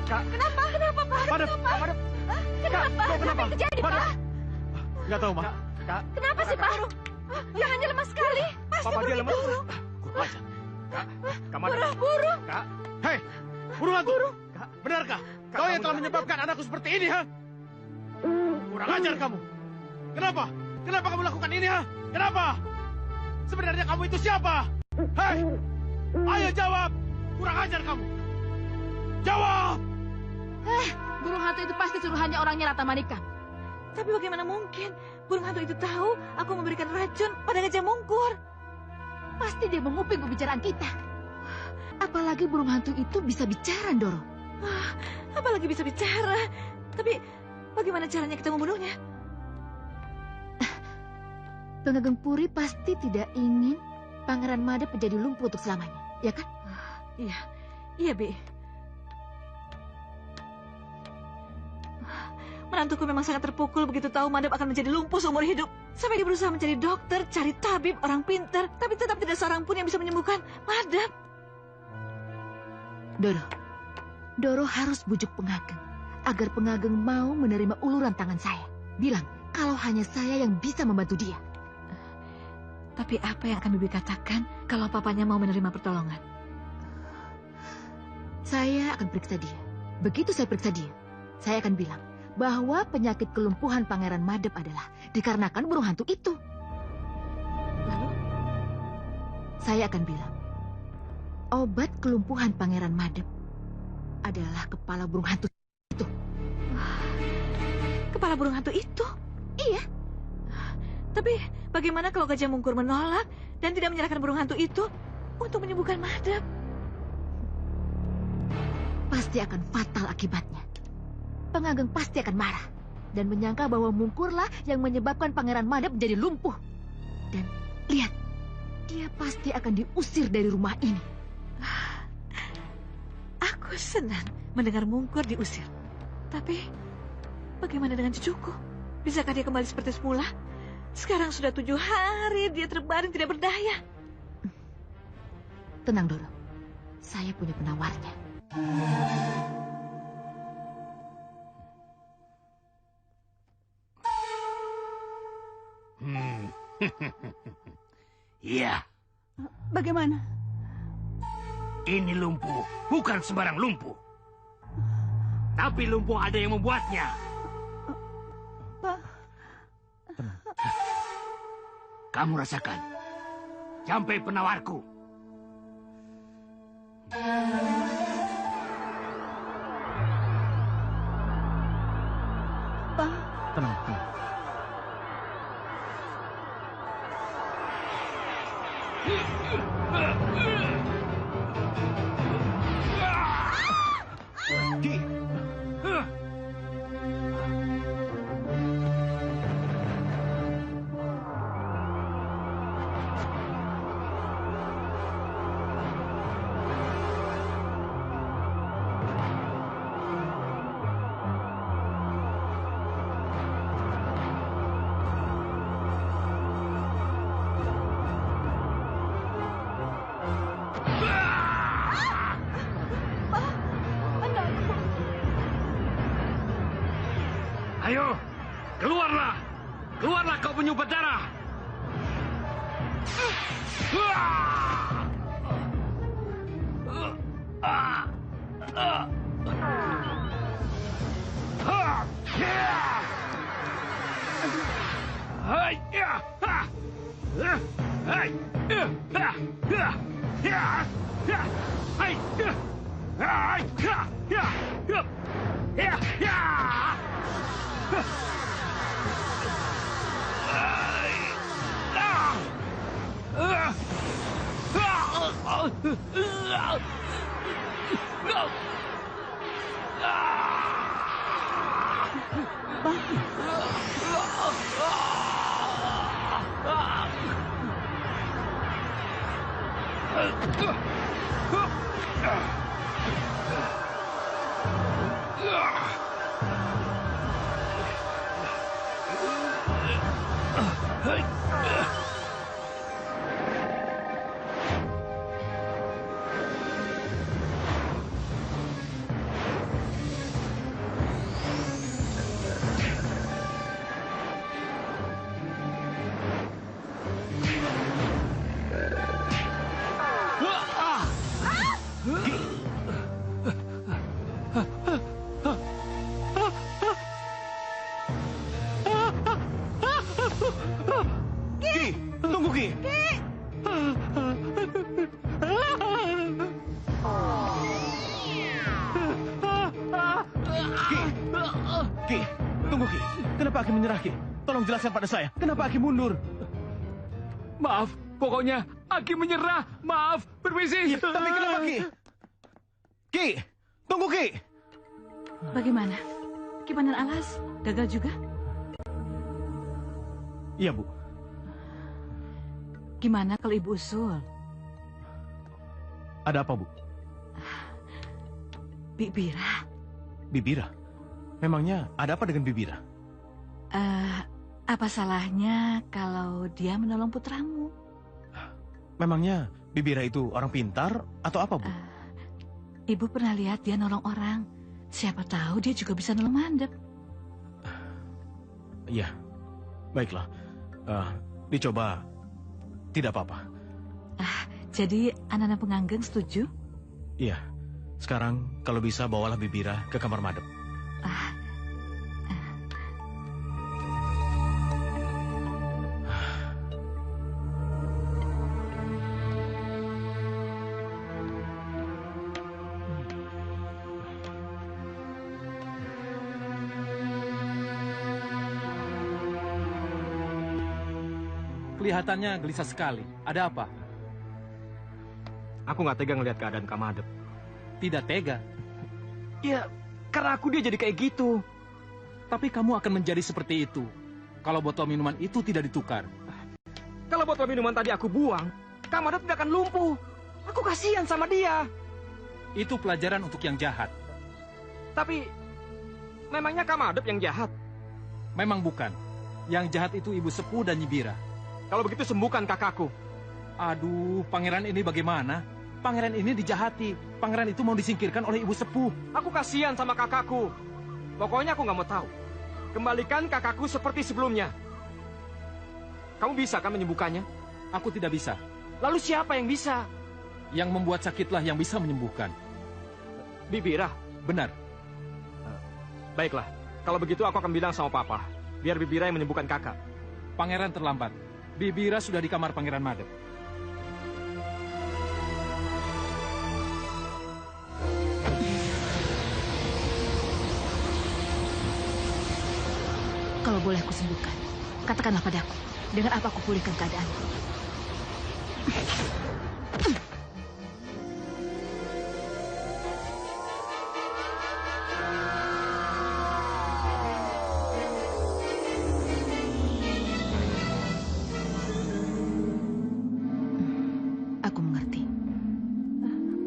Kak! Kenapa? Kenapa, Pak? Madam! Kak Madam! Kenapa? Kau kenapa? Apa yang terjadi, Madam! Pak? Nggak tahu, Ma. Kak! Kenapa sih, Pak? Tangannya lemas sekali. Pasti Papa dia lemas. burung. Kurang ajar. Kak! Kak Madam! Burung. Kak! Hei, burung hantu! Kak! Benarkah? Kak, Kau yang kamu telah jangan- menyebabkan anakku seperti ini, ha? Kurang ajar kamu. Kenapa? Kenapa kamu lakukan ini, ha? Kenapa? Sebenarnya kamu itu siapa? Hei, ayo jawab. Kurang ajar kamu. Jawab. Burung hantu itu pasti suruhannya orangnya Rata Manikam. Tapi bagaimana mungkin burung hantu itu tahu aku memberikan racun pada Gajah Mungkur? Pasti dia menguping pembicaraan kita. Apalagi burung hantu itu bisa bicara, Doro. Apalagi bisa bicara. Tapi bagaimana caranya kita membunuhnya? Pengageng Puri pasti tidak ingin Pangeran Madep menjadi lumpuh untuk selamanya, ya kan? Iya, Bi. Menantuku memang sangat terpukul begitu tahu Madep akan menjadi lumpuh seumur hidup. Sampai dia berusaha mencari dokter, cari tabib, orang pintar, tapi tetap tidak seorang pun yang bisa menyembuhkan Madep. Doro harus bujuk Pengageng agar Pengageng mau menerima uluran tangan saya. Bilang kalau hanya saya yang bisa membantu dia. Tapi apa yang akan Bibi katakan kalau papanya mau menerima pertolongan? Saya akan periksa dia. Begitu saya periksa dia, saya akan bilang bahwa penyakit kelumpuhan Pangeran Madep adalah dikarenakan burung hantu itu. Lalu? Saya akan bilang, obat kelumpuhan Pangeran Madep adalah kepala burung hantu itu. Kepala burung hantu itu? Iya. Tapi bagaimana kalau Gajah Mungkur menolak dan tidak menyerahkan burung hantu itu untuk menyembuhkan Madep? Pasti akan fatal akibatnya. Pengageng pasti akan marah dan menyangka bahwa Mungkurlah yang menyebabkan Pangeran Madep menjadi lumpuh. Dan lihat, dia pasti akan diusir dari rumah ini. Aku senang mendengar Mungkur diusir. Tapi bagaimana dengan cucuku? Bisakah dia kembali seperti semula? Sekarang sudah 7 hari dia terbaring tidak berdaya. Tenang, Doro. Saya punya penawarnya. Iya. Bagaimana? Ini lumpuh, bukan sembarang lumpuh. Tapi lumpuh ada yang membuatnya. Pak. Kamu rasakan. Sampai penawarku. Pak. Tenang, tenang. Ki. Kenapa Aki menyerah, Ki? Tolong jelaskan pada saya, kenapa Aki mundur? Maaf, pokoknya Aki menyerah. Maaf, permisi. Tapi kenapa, Ki? Ki, tunggu, Ki. Bagaimana? Ki Pandan Alas gagal juga? Iya, Bu. Gimana kalau Ibu usul? Ada apa, Bu? Bibira. Bibira? Memangnya ada apa dengan Bibira? Apa salahnya kalau dia menolong putramu? Memangnya Bibira itu orang pintar atau apa, Bu? Ibu pernah lihat dia nolong orang. Siapa tahu dia juga bisa nolong mandep. Iya, baiklah. Dicoba, tidak apa-apa. Jadi anak-anak penganggeng setuju? Iya, sekarang kalau bisa bawalah Bibira ke kamar madep. Kelihatannya gelisah sekali. Ada apa? Aku nggak tega ngelihat keadaan Kak Madep. Tidak tega? Ya, karena aku dia jadi kayak gitu. Tapi kamu akan menjadi seperti itu kalau botol minuman itu tidak ditukar. Kalau botol minuman tadi aku buang, Kak Madep tidak akan lumpuh. Aku kasihan sama dia. Itu pelajaran untuk yang jahat. Tapi, memangnya Kak Madep yang jahat? Memang bukan. Yang jahat itu Ibu Sepuh dan Nyibira. Kalau begitu sembuhkan kakakku. Aduh, pangeran ini bagaimana? Pangeran ini dijahati. Pangeran itu mau disingkirkan oleh Ibu Sepuh. Aku kasihan sama kakakku. Pokoknya aku nggak mau tahu. Kembalikan kakakku seperti sebelumnya. Kamu bisa kan menyembuhkannya? Aku tidak bisa. Lalu siapa yang bisa? Yang membuat sakitlah yang bisa menyembuhkan. Bibira? Benar. Baiklah, kalau begitu aku akan bilang sama Papa. Biar Bibira yang menyembuhkan kakak. Pangeran terlambat. Bibira sudah di kamar Pangeran Madep. Kalau boleh aku sembuhkan, katakanlah padaku, dengan apa aku pulihkan keadaanku? Aku mengerti.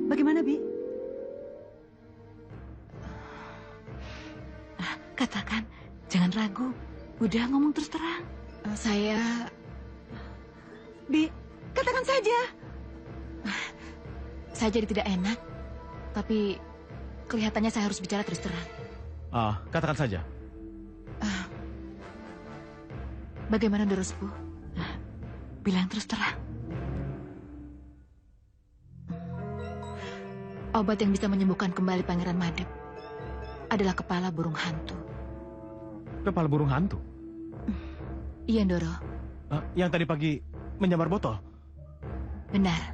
Bagaimana, Bi? Katakan, jangan ragu. Udah ngomong terus terang. Saya... Bi, katakan saja. Saya jadi tidak enak. Tapi kelihatannya saya harus bicara terus terang. Katakan saja. Bagaimana Dorospu? Bilang terus terang. Obat yang bisa menyembuhkan kembali Pangeran Madep adalah kepala burung hantu. Kepala burung hantu? Iya, Ndoro. Yang tadi pagi menyambar botol? Benar.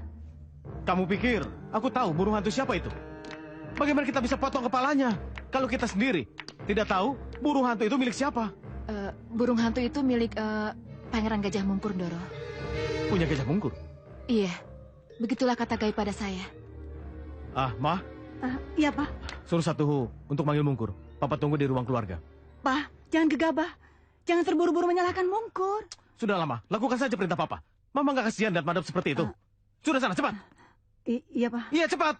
Kamu pikir aku tahu burung hantu siapa itu? Bagaimana kita bisa potong kepalanya kalau kita sendiri tidak tahu burung hantu itu milik siapa? Burung hantu itu milik Pangeran Gajah Mungkur, Ndoro. Punya Gajah Mungkur? Iya, begitulah kata gaib pada saya. Ma? Iya, Pak. Suruh Satuhu untuk manggil Mungkur. Papa tunggu di ruang keluarga. Pak, jangan gegabah. Jangan terburu-buru menyalahkan Mungkur. Sudah lama, lakukan saja perintah Papa. Mama nggak kasihan lihat Madep seperti itu. Sudah sana, cepat. Iya, Pak. Iya, cepat.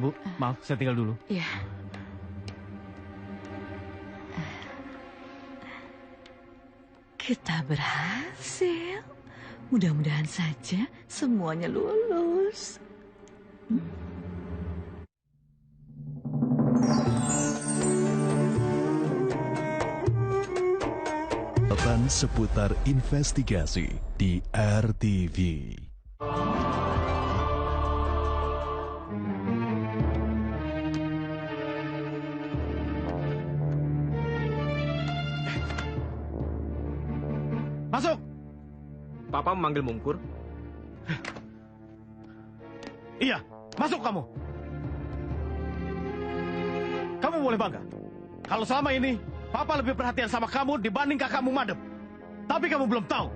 Bu, maaf, saya tinggal dulu. Iya. Kita berhasil. Mudah-mudahan saja semuanya lulus. Catatan seputar investigasi di RTV. Masuk! Papa memanggil Mungkur? Iya, masuk kamu. Kamu boleh bangga. Kalau selama ini, Papa lebih perhatian sama kamu dibanding kakakmu Madep. Tapi kamu belum tahu,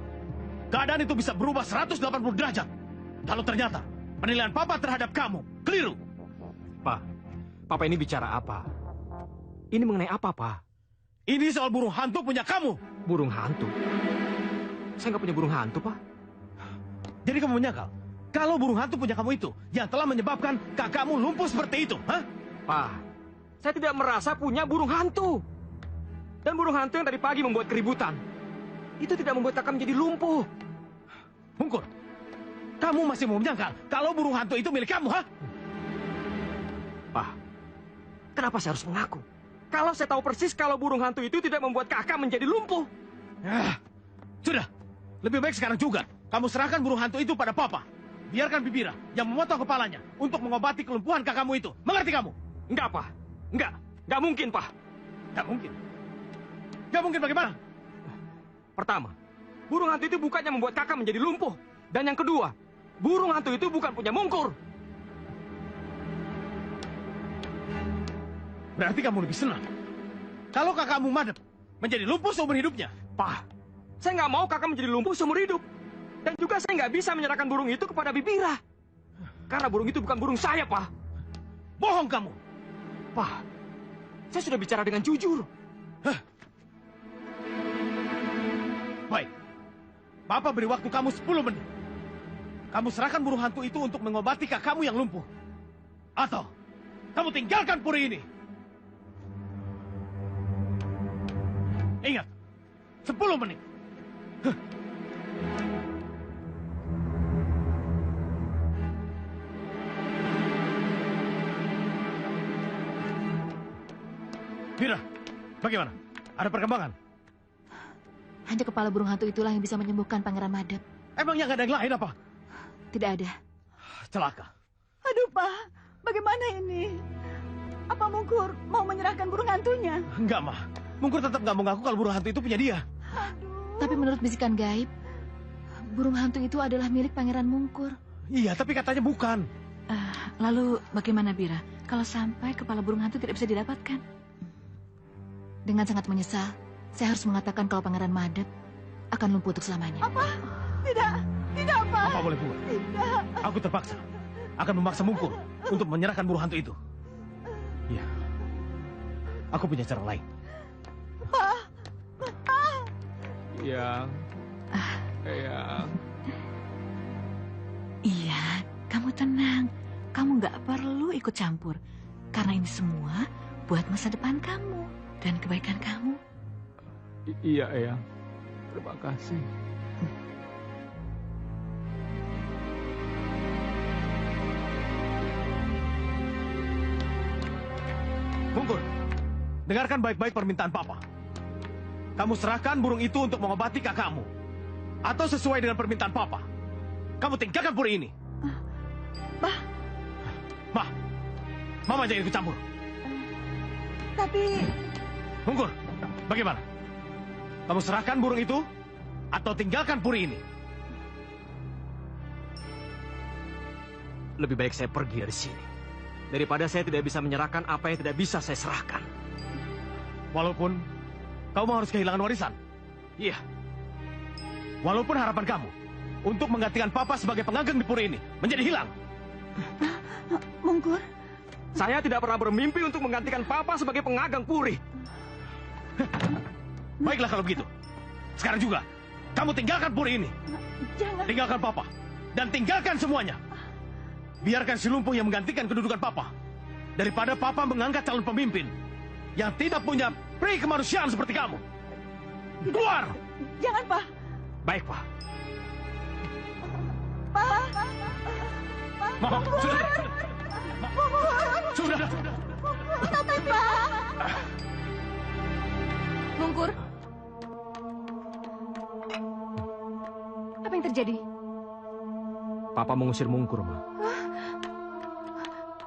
keadaan itu bisa berubah 180 derajat. Kalau ternyata penilaian Papa terhadap kamu keliru. Papa ini bicara apa? Ini mengenai apa, Pak? Ini soal burung hantu punya kamu. Burung hantu? Saya nggak punya burung hantu, Pak. Jadi kamu menyangkal kalau burung hantu punya kamu itu yang telah menyebabkan kakakmu lumpuh seperti itu, hah? Pak, saya tidak merasa punya burung hantu. Dan burung hantu yang tadi pagi membuat keributan, itu tidak membuat kakak menjadi lumpuh. Mungkur, kamu masih mau menyangkal kalau burung hantu itu milik kamu, hah? Pak, kenapa saya harus mengaku? Kalau saya tahu persis kalau burung hantu itu tidak membuat kakak menjadi lumpuh. Sudah, lebih baik sekarang juga kamu serahkan burung hantu itu pada Papa. Biarkan Bibira yang memotong kepalanya untuk mengobati kelumpuhan kakakmu itu. Mengerti kamu? Enggak, Pak. Enggak mungkin, Pak. Enggak mungkin. Enggak mungkin bagaimana? Pertama, burung hantu itu bukannya membuat kakak menjadi lumpuh. Dan yang kedua, burung hantu itu bukan punya Mungkur. Berarti kamu lebih senang kalau kakakmu Madep menjadi lumpuh seumur hidupnya. Pak, saya nggak mau kakak menjadi lumpuh seumur hidup. Dan juga saya nggak bisa menyerahkan burung itu kepada Bibira. Karena burung itu bukan burung saya, Pak. Bohong kamu. Pak, saya sudah bicara dengan jujur. Baik. Papa beri waktu kamu 10 menit. Kamu serahkan burung hantu itu untuk mengobati kakakmu yang lumpuh. Atau kamu tinggalkan puri ini. Ingat, 10 menit. Bira, bagaimana? Ada perkembangan? Hanya kepala burung hantu itulah yang bisa menyembuhkan Pangeran Madep. Emangnya nggak ada yang lain apa? Tidak ada. Celaka. Aduh, Pak. Bagaimana ini? Apa Mungkur mau menyerahkan burung hantunya? Enggak, Ma. Mungkur tetap nggak mau ngaku kalau burung hantu itu punya dia. Tapi menurut bisikan gaib, burung hantu itu adalah milik Pangeran Mungkur. Iya, tapi katanya bukan. Lalu bagaimana, Bira? Kalau sampai kepala burung hantu tidak bisa didapatkan? Dengan sangat menyesal, saya harus mengatakan kalau Pangeran Madep akan lumpuh untuk selamanya. Apa? Tidak, Pak. Apa boleh buat? Tidak. Aku terpaksa akan memaksa Mungkur untuk menyerahkan burung hantu itu. Iya. Aku punya cara lain. Eyang. Eyang. Iya, kamu tenang. Kamu nggak perlu ikut campur. Karena ini semua buat masa depan kamu dan kebaikan kamu. Iya, Eyang. Terima kasih. Mungkur, dengarkan baik-baik permintaan Papa. Kamu serahkan burung itu untuk mengobati kakakmu. Atau sesuai dengan permintaan Papa, kamu tinggalkan puri ini. Pak. Mama jangan ikut campur. Tapi... Mungkur, bagaimana? Kamu serahkan burung itu atau tinggalkan puri ini? Lebih baik saya pergi dari sini daripada saya tidak bisa menyerahkan apa yang tidak bisa saya serahkan. Walaupun kamu harus kehilangan warisan. Iya. Walaupun harapan kamu untuk menggantikan Papa sebagai pengageng di puri ini menjadi hilang. Mungkur. Saya tidak pernah bermimpi untuk menggantikan Papa sebagai pengageng puri. Baiklah kalau begitu. Sekarang juga, kamu tinggalkan puri ini. Jangan. Tinggalkan Papa. Dan tinggalkan semuanya. Biarkan si lumpuh yang menggantikan kedudukan Papa. Daripada Papa mengangkat calon pemimpin yang tidak punya pri kemanusiaan seperti kamu. Keluar! Jangan, Pak. Baik, Pak. Pak. Mama, sudah. Tapi, Pak. Mungkur. Apa yang terjadi? Papa mengusir Mungkur, Ma.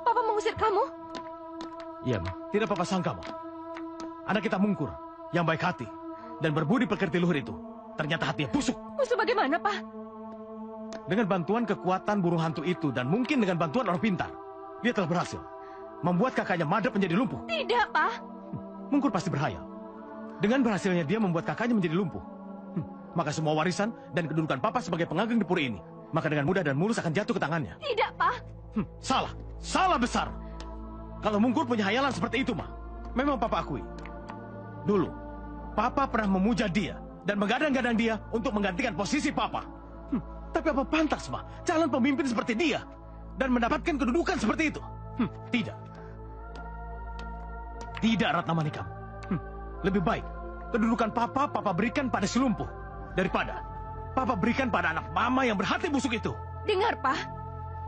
Papa mengusir kamu? Iya, Ma. Tidak Papa sangka, Ma. Anak kita Mungkur, yang baik hati dan berbudi pekerti luhur itu, ternyata hatinya busuk. Busuk bagaimana, Pak? Dengan bantuan kekuatan burung hantu itu dan mungkin dengan bantuan orang pintar, dia telah berhasil membuat kakaknya Madep menjadi lumpuh. Tidak, Pak. Mungkur pasti berhayal. Dengan berhasilnya dia membuat kakaknya menjadi lumpuh. Maka semua warisan dan kedudukan Papa sebagai pengageng di puri ini, maka dengan mudah dan mulus akan jatuh ke tangannya. Tidak, Pak. Salah. Salah besar. Kalau Mungkur punya hayalan seperti itu, Ma, memang Papa akui. Dulu, Papa pernah memuja dia dan menggadang-gadang dia untuk menggantikan posisi Papa. Tapi apa pantas, Ma, calon pemimpin seperti dia dan mendapatkan kedudukan seperti itu? Tidak. Tidak, Ratna Manikam. Lebih baik kedudukan Papa berikan pada si lumpuh daripada Papa berikan pada anak Mama yang berhati busuk itu. Dengar, Pak.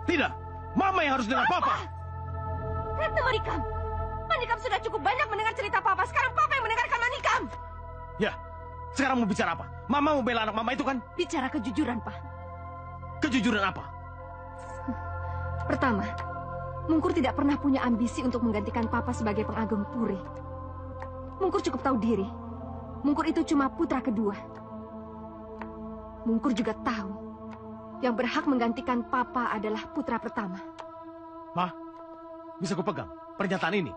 Tidak. Mama yang harus dengar Papa. Ratna Manikam. Manikam sudah cukup banyak mendengar cerita Papa. Sekarang Papa yang mendengarkan Manikam. Ya, sekarang mau bicara apa? Mama mau bela anak Mama itu kan? Bicara kejujuran, Pak. Kejujuran apa? Pertama, Mungkur tidak pernah punya ambisi untuk menggantikan Papa sebagai pengageng puri. Mungkur cukup tahu diri. Mungkur itu cuma putra kedua. Mungkur juga tahu yang berhak menggantikan Papa adalah putra pertama. Ma, bisa kupegang pernyataan ini?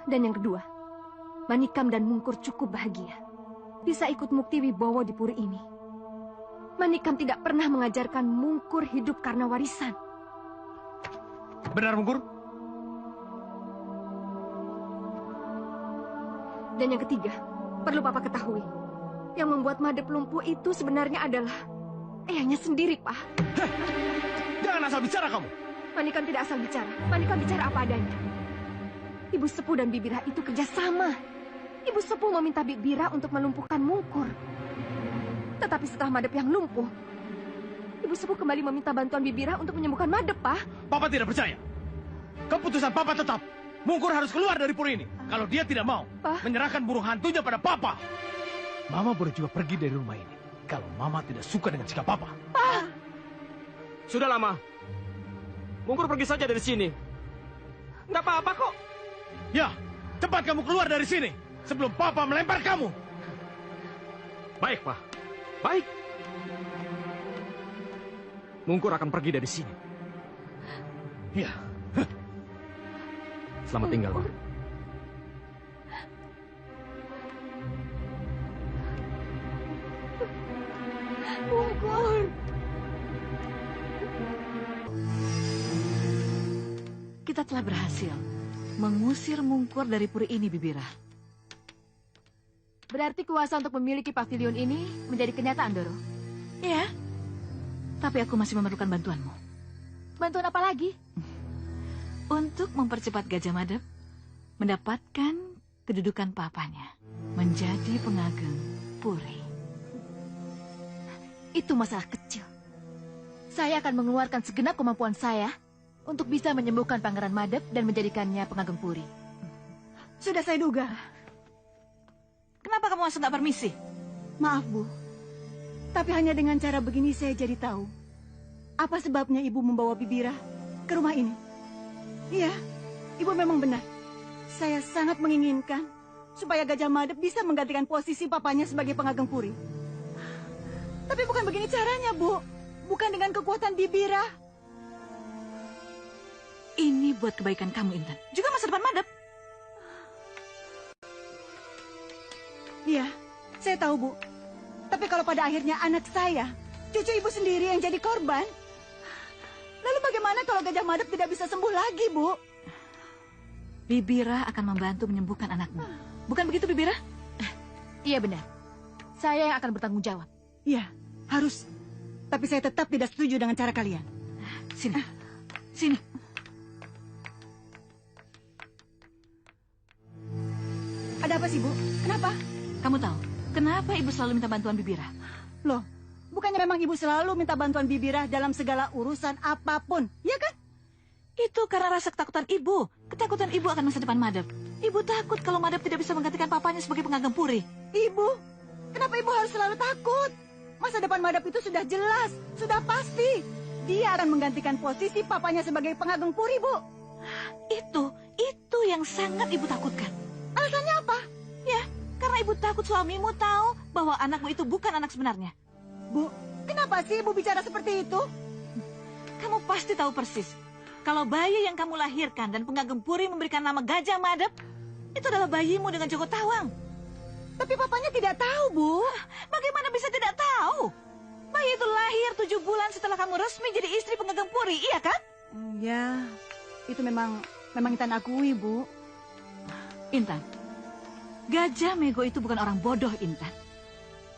Dan yang kedua, Manikam dan Mungkur cukup bahagia bisa ikut Mukti Wibowo di puri ini. Manikam tidak pernah mengajarkan Mungkur hidup karena warisan. Benar, Mungkur? Dan yang ketiga, perlu Papa ketahui, yang membuat Madep lumpuh itu sebenarnya adalah eyangnya sendiri, Pak. Jangan asal bicara kamu. Manikam tidak asal bicara. Manikam bicara apa adanya. Ibu Sepuh dan Bibira itu kerjasama. Ibu Sepuh meminta Bibira untuk melumpuhkan Mungkur. Tetapi setelah Madep yang lumpuh, Ibu Sepuh kembali meminta bantuan Bibira untuk menyembuhkan Madep, Pak. Papa tidak percaya. Keputusan Papa tetap. Mungkur harus keluar dari puri ini. Kalau dia tidak mau menyerahkan burung hantunya pada Papa. Mama boleh juga pergi dari rumah ini. Kalau Mama tidak suka dengan sikap Papa. Pa! Sudahlah, Ma. Mungkur pergi saja dari sini. Nggak apa-apa kok. Ya, cepat kamu keluar dari sini. Sebelum Papa melempar kamu. Baik, Pak. Baik. Mungkur akan pergi dari sini. Ya. Selamat tinggal, Ma. Mungkur. Kita telah berhasil mengusir Mungkur dari puri ini, Bibira. Berarti kuasa untuk memiliki pavilion ini menjadi kenyataan, Doro? Iya. Tapi aku masih memerlukan bantuanmu. Bantuan apa lagi? Untuk mempercepat Gajah Madep mendapatkan kedudukan papanya menjadi pengageng puri. Itu masalah kecil. Saya akan mengeluarkan segenap kemampuan saya untuk bisa menyembuhkan Pangeran Madep dan menjadikannya pengageng puri. Sudah saya duga. Kenapa kamu langsung tak permisi? Maaf, Bu. Tapi hanya dengan cara begini saya jadi tahu apa sebabnya Ibu membawa Bibira ke rumah ini. Iya, Ibu memang benar. Saya sangat menginginkan supaya Gajah Mada bisa menggantikan posisi papanya sebagai pengageng puri. Tapi bukan begini caranya, Bu. Bukan dengan kekuatan Bibira. Ini buat kebaikan kamu, Intan. Juga masa depan Madep. Iya, saya tahu, Bu. Tapi kalau pada akhirnya anak saya, cucu Ibu sendiri yang jadi korban, lalu bagaimana kalau Gajah Mada tidak bisa sembuh lagi, Bu? Bibira akan membantu menyembuhkan anakmu. Bukan begitu, Bibira? Iya benar. Saya yang akan bertanggung jawab. Iya, harus. Tapi saya tetap tidak setuju dengan cara kalian. Sini. Sini. Ada apa sih, Bu? Kenapa? Kamu tahu, kenapa Ibu selalu minta bantuan Bibira? Loh, bukannya memang Ibu selalu minta bantuan Bibira dalam segala urusan apapun, ya kan? Itu karena rasa ketakutan Ibu. Ketakutan Ibu akan masa depan Madep. Ibu takut kalau Madep tidak bisa menggantikan papanya sebagai pengageng puri. Ibu, kenapa Ibu harus selalu takut? Masa depan Madep itu sudah jelas, sudah pasti. Dia akan menggantikan posisi papanya sebagai pengageng puri, Bu. Itu yang sangat Ibu takutkan. Alasannya apa? Ya, karena Ibu takut suamimu tahu bahwa anakmu itu bukan anak sebenarnya. Bu, kenapa sih Ibu bicara seperti itu? Kamu pasti tahu persis. Kalau bayi yang kamu lahirkan dan pengageng puri memberikan nama Gajah Madep, itu adalah bayimu dengan Joko Tawang. Tapi papanya tidak tahu, Bu. Bagaimana bisa tidak tahu? Bayi itu lahir 7 bulan setelah kamu resmi jadi istri pengageng puri, iya kan? Ya, itu memang Intan akui, Bu. Intan, Gajah Mego itu bukan orang bodoh, Intan.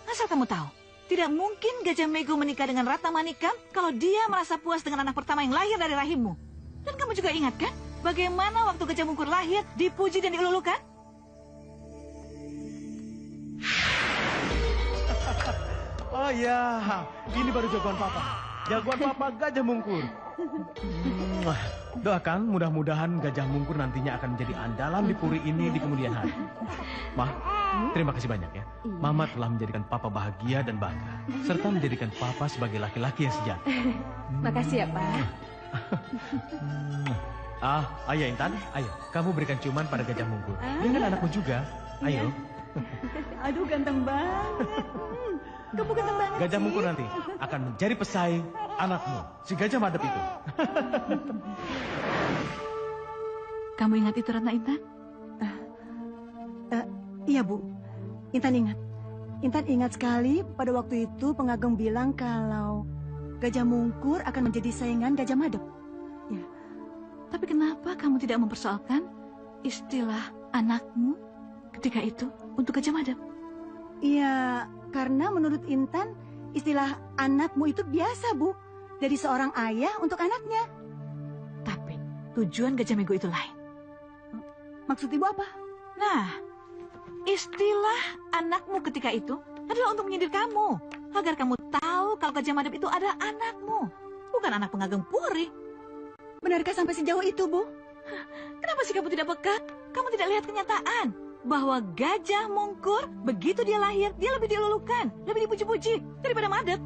Asal kamu tahu, tidak mungkin Gajah Mego menikah dengan Ratna Manikam kalau dia merasa puas dengan anak pertama yang lahir dari rahimmu. Dan kamu juga ingat kan, bagaimana waktu Gajah Mungkur lahir, dipuji dan diululukan? Oh ya, ini baru jagoan Papa. Jagoan Papa Gajah Mungkur. Doakan mudah-mudahan Gajah Mungkur nantinya akan menjadi andalan di puri ini di kemudian hari. Ma, terima kasih banyak ya. Mama telah menjadikan Papa bahagia dan bangga, serta menjadikan Papa sebagai laki-laki yang sejati. Makasih ya, Pak. Ayo Intan, ayo. Kamu berikan ciuman pada Gajah Mungkur. Dia kan anakmu juga. Ayo. Aduh, ganteng banget. Kamu ganteng banget. Gajah Mungkur nanti akan menjadi pesaing anakmu, si Gajah Madep itu. Kamu ingat itu, Ratna Intan? Iya, Bu. Intan ingat. Intan ingat sekali pada waktu itu pengageng bilang kalau Gajah Mungkur akan menjadi saingan Gajah Madep. Ya. Tapi kenapa kamu tidak mempersoalkan istilah anakmu ketika itu untuk Gajah Madep? Iya, karena menurut Intan istilah anakmu itu biasa, Bu. Dari seorang ayah untuk anaknya. Tapi tujuan Gajah Mego itu lain. Maksud Ibu apa? Nah, istilah anakmu ketika itu adalah untuk menyindir kamu. Agar kamu tahu kalau Gajah Madep itu adalah anakmu. Bukan anak pengageng puri. Benarkah sampai sejauh itu, Bu? Kenapa sih kamu tidak peka? Kamu tidak lihat kenyataan. Bahwa Gajah Mungkur, begitu dia lahir, dia lebih dilulukan, lebih dipuji-puji daripada Madep.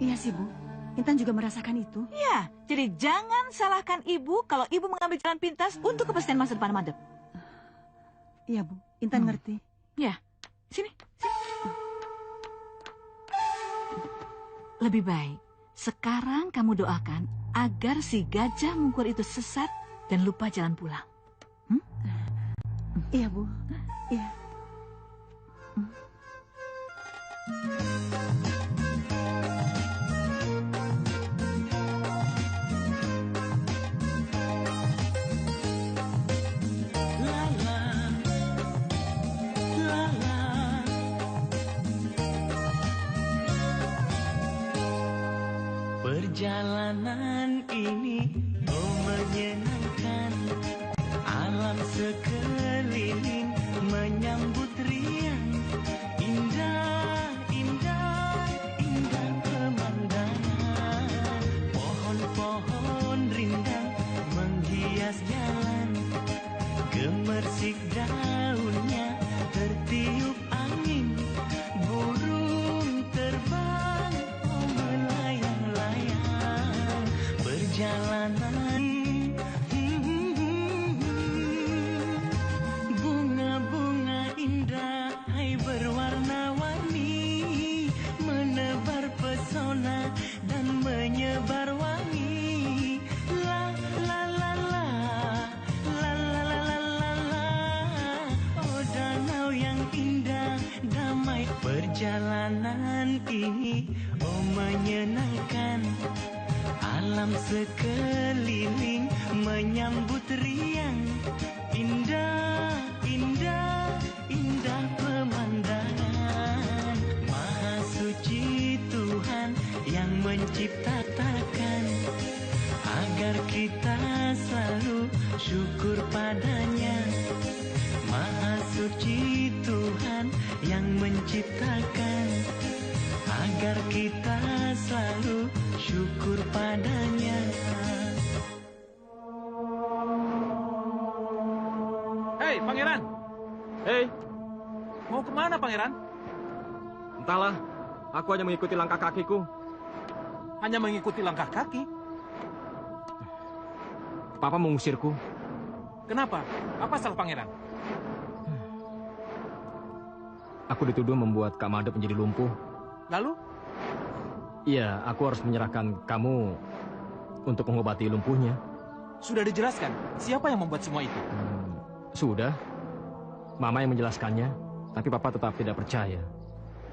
Iya sih, Bu. Intan juga merasakan itu. Iya, jadi jangan salahkan Ibu kalau Ibu mengambil jalan pintas untuk kepastian masa depan Madep. Iya, Bu. Intan ngerti. Ya, sini. Lebih baik, sekarang kamu doakan agar si Gajah Mungkur itu sesat dan lupa jalan pulang. Iya, Bu. Iya. Perjalanan ini menyenangkan, alam sekeliling menyambut riang, indah, indah, indah pemandangan, pohon-pohon rindang menghias jalan, gemersik daunnya tertiup angin, burung terbang melayang-layang, berjalan perjalanan. Bunga-bunga indah hai berwarna-warni, menebar pesona dan menyebar wangi. La la la la, la la la la la la. Oh danau yang indah, damai perjalanan ini. Oh menyenangkan, alam sekeliling menyambut riang. Indah, indah, indah pemandangan. Maha suci Tuhan yang menciptakan, agar kita selalu syukur padanya. Maha suci Tuhan yang menciptakan, agar kita selalu syukur padanya. Hei, Pangeran! Hei, Mau kemana, Pangeran? entahlah. Aku hanya mengikuti langkah kakiku. Hanya mengikuti langkah kaki? Papa mengusirku. Kenapa? Apa salah Pangeran? Aku dituduh membuat Kak Madep menjadi lumpuh. Lalu? Iya, aku harus menyerahkan kamu untuk mengobati lumpuhnya. Sudah dijelaskan, siapa yang membuat semua itu? Sudah. Mama yang menjelaskannya, tapi Papa tetap tidak percaya.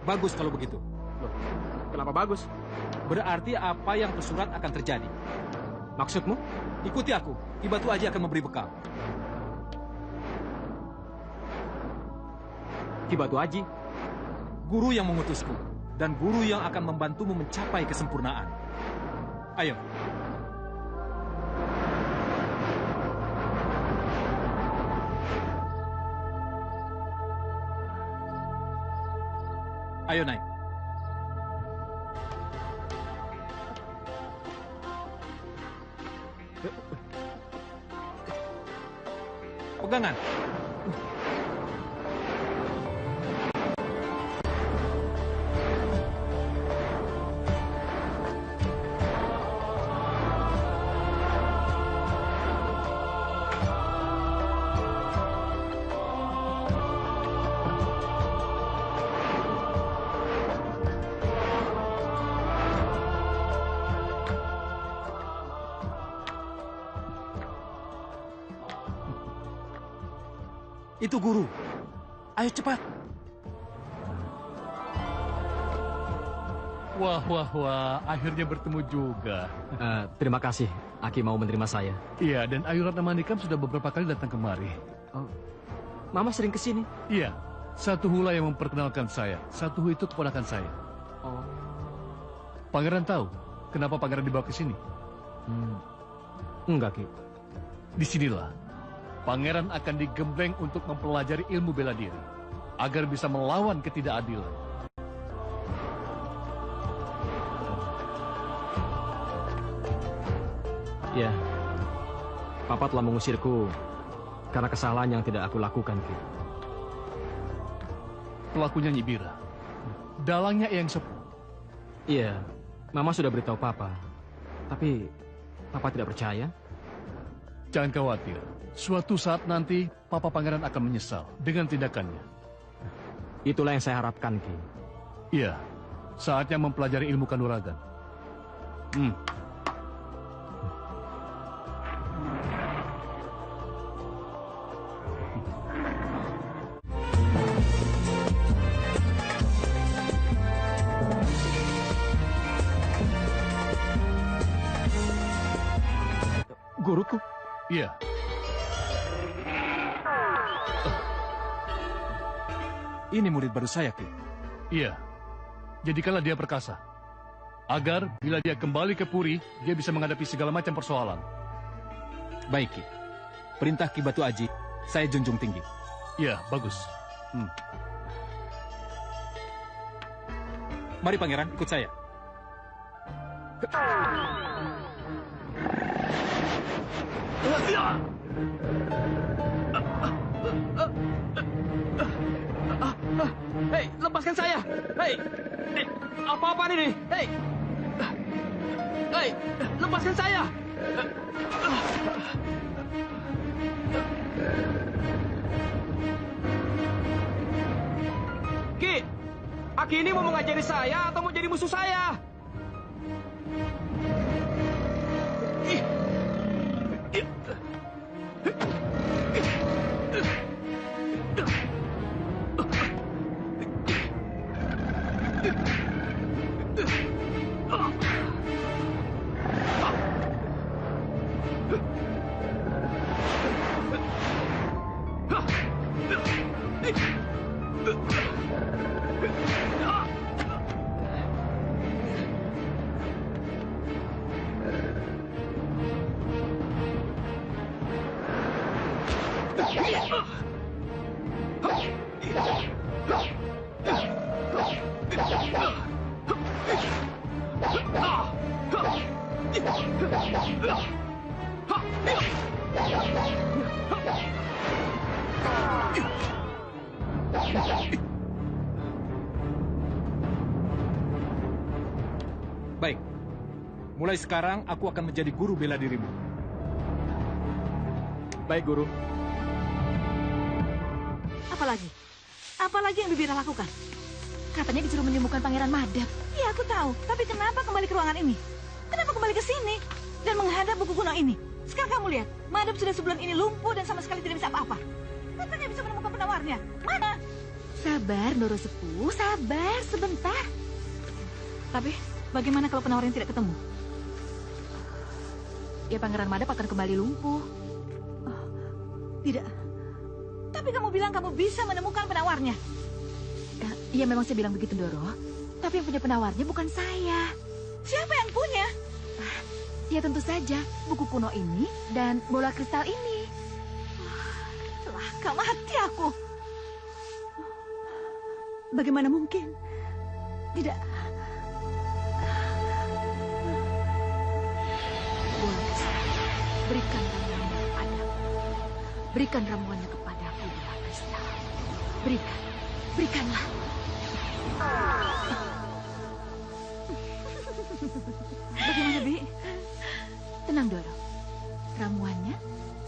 Bagus kalau begitu. Loh, kenapa bagus? Berarti apa yang tersurat akan terjadi. Maksudmu? Ikuti aku, Ki Batu Aji akan memberi bekal. Ki Batu Aji? Guru yang mengutusku, dan guru yang akan membantumu mencapai kesempurnaan. Ayo. Ayo naik. Pegangan. Itu guru. Ayo cepat. Wah, wah, wah. Akhirnya bertemu juga. Terima kasih. Aki mau menerima saya. Iya, dan Ayu Ratna Manikam sudah beberapa kali datang kemari. Oh, Mama sering kesini? Iya. Satu hula yang memperkenalkan saya. Satu hu itu keponakan saya. Oh. Pangeran tahu kenapa pangeran dibawa ke sini? Enggak, Ki. Disinilah pangeran akan digembleng untuk mempelajari ilmu bela diri agar bisa melawan ketidakadilan. Ya, Papa telah mengusirku karena kesalahan yang tidak aku lakukan, Ki. Pelakunya Nyi Bira. Dalangnya Eyang Sepuh. Iya, Mama sudah beritahu Papa. Tapi Papa tidak percaya. Jangan khawatir. Suatu saat nanti, Papa Pangeran akan menyesal dengan tindakannya. Itulah yang saya harapkan, Ki. Iya, saatnya mempelajari ilmu kanuragan. Guruku? Iya. Ini murid baru saya, Ki. Iya. Jadikanlah dia perkasa. Agar bila dia kembali ke Puri, dia bisa menghadapi segala macam persoalan. Baik, Ki. Perintah Ki Batu Aji, saya junjung tinggi. Iya, bagus. Mari Pangeran, ikut saya. Hei, lepaskan saya! Hei! Apa-apaan ini? Hei! Hei, lepaskan saya! Ki, Aki ini mau mengajari saya atau mau jadi musuh saya? Baik, mulai sekarang aku akan menjadi guru bela dirimu. Baik, Guru. Apalagi? Apalagi yang Bibira lakukan? Katanya disuruh menyembuhkan Pangeran Madap. Iya, aku tahu. Tapi kenapa kembali ke ruangan ini? Kenapa kembali ke sini? Dan menghadap buku kuno ini? Sekarang kamu lihat, Madap sudah sebulan ini lumpuh dan sama sekali tidak bisa apa-apa. Katanya bisa menemukan penawarnya. Mana? Sabar, Ndoro Sepuh. Sabar, sebentar. Tapi, bagaimana kalau penawarnya tidak ketemu? Ya, Pangeran Madap akan kembali lumpuh. Oh, tidak. Tapi kamu bilang kamu bisa menemukan penawarnya. Ya, memang saya bilang begitu, Ndoro. Tapi yang punya penawarnya bukan saya. Siapa yang punya? Ya, tentu saja. Buku kuno ini dan bola kristal ini. Celaka mati aku. Bagaimana mungkin? Tidak. Bola kristal. Berikan ramuannya kepadaku. Berikan ramuannya kepadaku, bola kristal. Berikan. Berikanlah. Bagaimana, Bi? Tenang, Doro. Ramuannya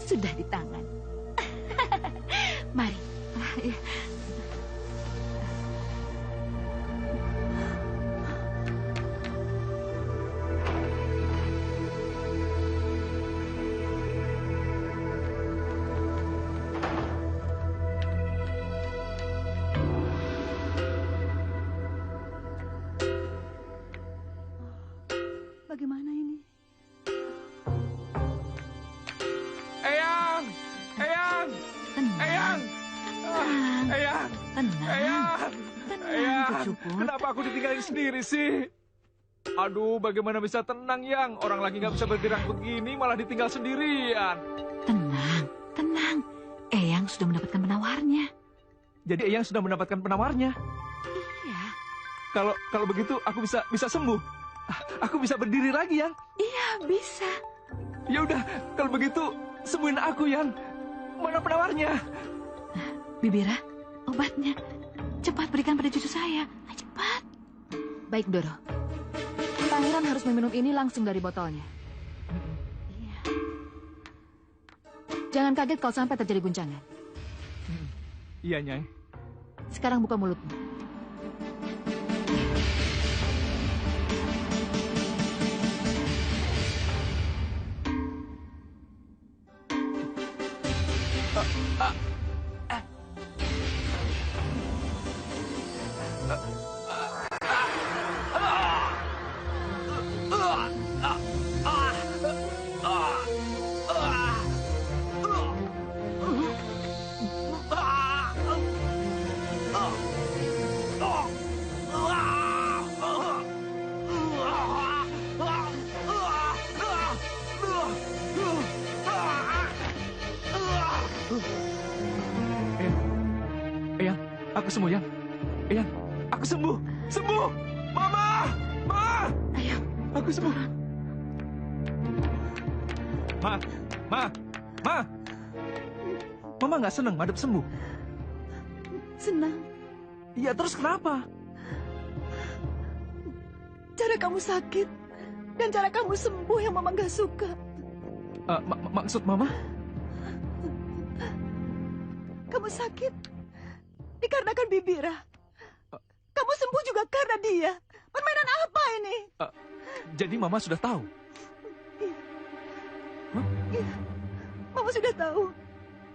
sudah di tangan. Mari. Bagaimana ini? Eyang! Eyang! Tenang. Eyang! Tenang. Eyang! Tenang. Eyang! Tenang, Eyang! Kucuput. Kenapa aku ditinggalin sendiri sih? Aduh, bagaimana bisa tenang, Yang? Orang lagi nggak bisa bergerak begini, malah ditinggal sendirian. Tenang, tenang. Eyang sudah mendapatkan penawarnya. Jadi Eyang sudah mendapatkan penawarnya? Iya. Kalau begitu, aku bisa sembuh. Aku bisa berdiri lagi, Yang. Iya, bisa. Ya udah, kalau begitu sembuhin aku, Yang. Mana penawarnya? Bibira, obatnya. Cepat berikan pada cucu saya. Cepat. Baik, Doro. Pangeran harus meminum ini langsung dari botolnya. Iya. Jangan kaget kalau sampai terjadi guncangan. Iya, Nyai. Sekarang buka mulutmu. Eyang, aku sembuh, Yang. Eyang, aku sembuh. Sembuh. Mama! Ma! Ayo. Aku sembuh. Ma! Mama nggak senang Madap sembuh? Senang. Iya, terus kenapa? Cara kamu sakit dan cara kamu sembuh yang Mama gak suka. Maksud Mama? Kamu sakit dikarenakan Bibira. Kamu sembuh juga karena dia. Permainan apa ini? Jadi Mama sudah tahu? Iya, Mama sudah tahu.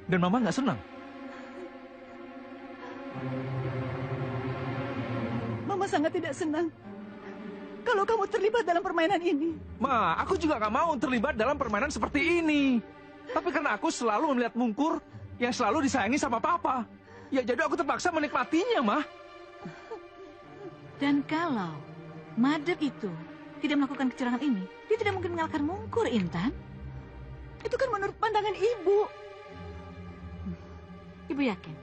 Dan Mama nggak senang? Mama sangat tidak senang kalau kamu terlibat dalam permainan ini. Ma, aku juga nggak mau terlibat dalam permainan seperti ini. Tapi karena aku selalu melihat Mungkur yang selalu disayangi sama Papa. Ya jadi aku terpaksa menikmatinya, Ma. Dan kalau Madep itu tidak melakukan kecurangan ini, dia tidak mungkin mengalahkan Mungkur, Intan. Itu kan menurut pandangan ibu. Ibu yakin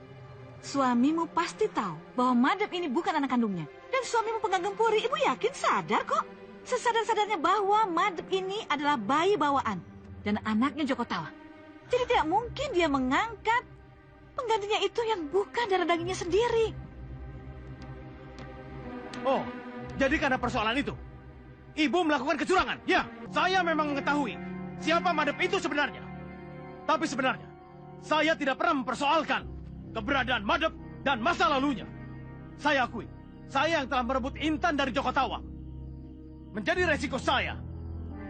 suamimu pasti tahu bahwa Madep ini bukan anak kandungnya. Dan suamimu penggagem puri, ibu yakin sadar kok. Sesadar-sadarnya bahwa Madep ini adalah bayi bawaan dan anaknya Joko Tawa. Jadi tidak mungkin dia mengangkat penggantinya itu yang bukan darah dagingnya sendiri. Oh, jadi karena persoalan itu, ibu melakukan kecurangan? Ya, saya memang mengetahui siapa Madep itu sebenarnya. Tapi sebenarnya, saya tidak pernah mempersoalkan keberadaan Madep dan masa lalunya. Saya akui, saya yang telah merebut Intan dari Joko Tawa. Menjadi resiko saya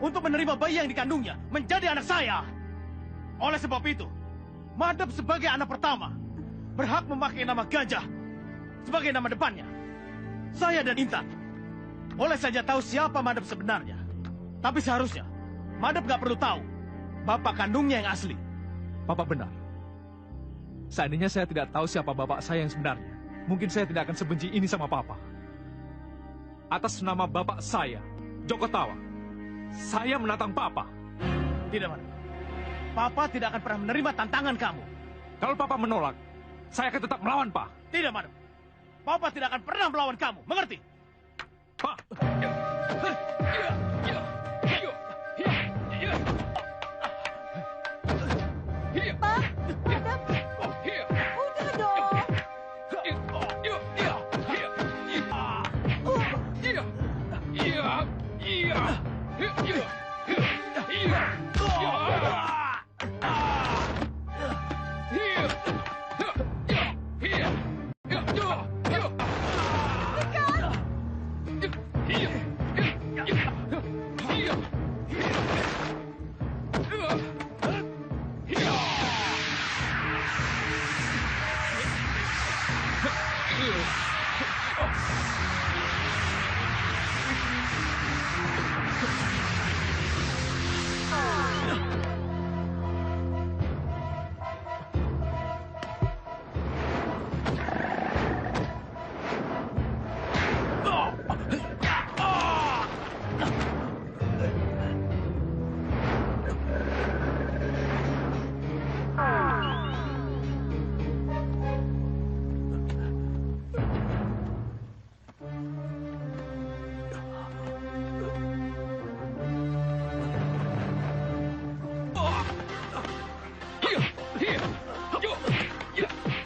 untuk menerima bayi yang dikandungnya menjadi anak saya. Oleh sebab itu, Madep sebagai anak pertama berhak memakai nama Gajah sebagai nama depannya. Saya dan Intan boleh saja tahu siapa Madep sebenarnya. Tapi seharusnya Madep gak perlu tahu bapak kandungnya yang asli. Papa benar. Seandainya saya tidak tahu siapa bapak saya yang sebenarnya, mungkin saya tidak akan sebenci ini sama Papa. Atas nama bapak saya, Joko Tawa, saya menantang Papa. Tidak, Madep. Papa tidak akan pernah menerima tantangan kamu. Kalau Papa menolak, saya akan tetap melawan, Pak. Tidak, Madep. Papa tidak akan pernah melawan kamu. Mengerti? Pak. Pak, Madep. Udah dong.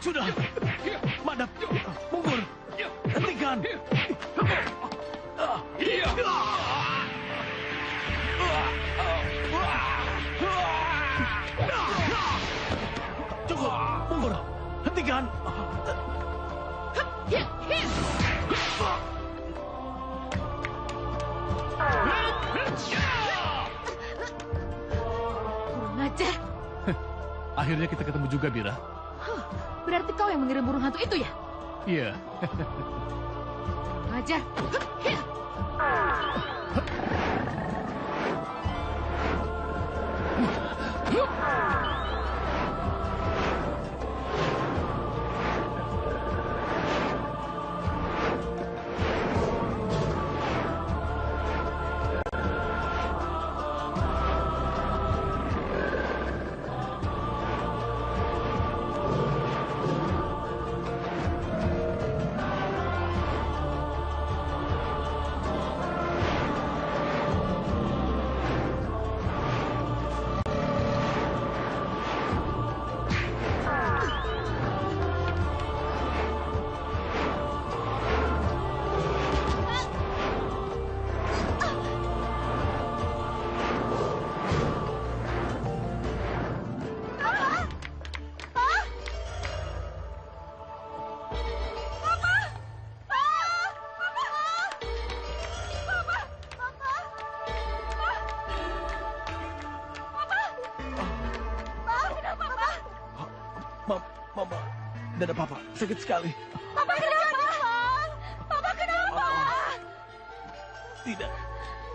Sudah. Madep, Mungkur, hentikan. Cukup, Mungkur, hentikan. Kurang ajar. Akhirnya kita ketemu juga, Bira. Berarti kau yang mengirim burung hantu itu ya? Iya. Kurang ajar. Mama, dada papa sakit sekali. Papa kenapa? Papa kenapa? Tidak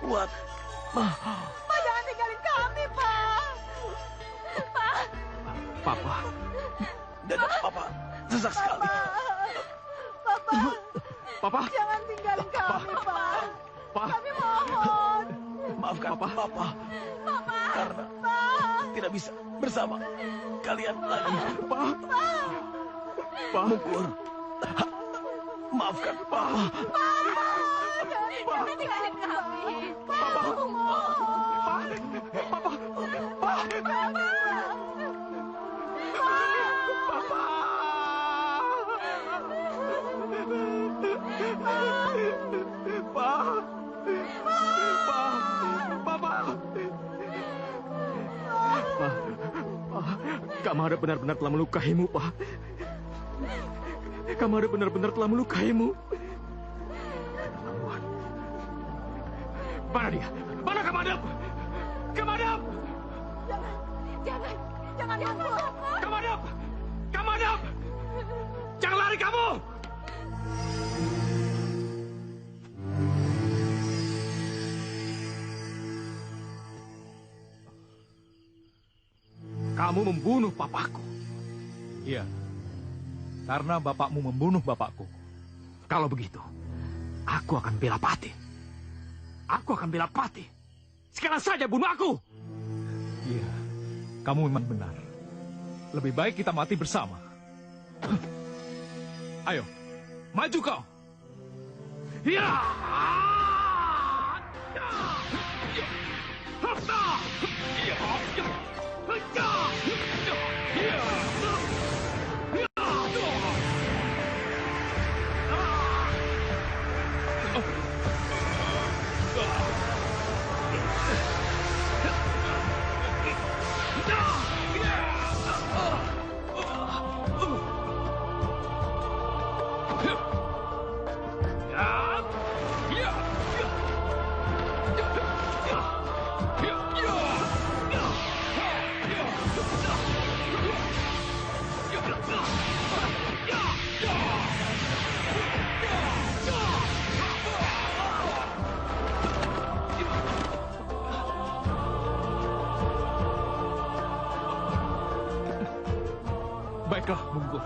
kuat. Pak, jangan tinggalin kami, Pak. Pak. Papa, dada papa sesak sekali. Papa, jangan tinggalin kami, Pak. Kami mohon. Maafkan papa. Karena tidak bisa bersama kalian lagi. Mungkur. Maafkan papa. Jangan tinggalin kami. Papa. Kamada benar-benar telah melukaimu, Pak. Kamada benar-benar telah melukaimu. Mana dia? Mana Kamadap? Kamadap! Jangan, Kamadap! Kamadap! Jangan lari kamu! Kamu membunuh papaku. Iya, karena bapakmu membunuh bapakku. Kalau begitu, aku akan bela Patih. Aku akan bela Patih. Sekarang saja bunuh aku. Iya, kamu memang benar. Lebih baik kita mati bersama. Ayo, maju kau. Ya! Baiklah, Mungkur.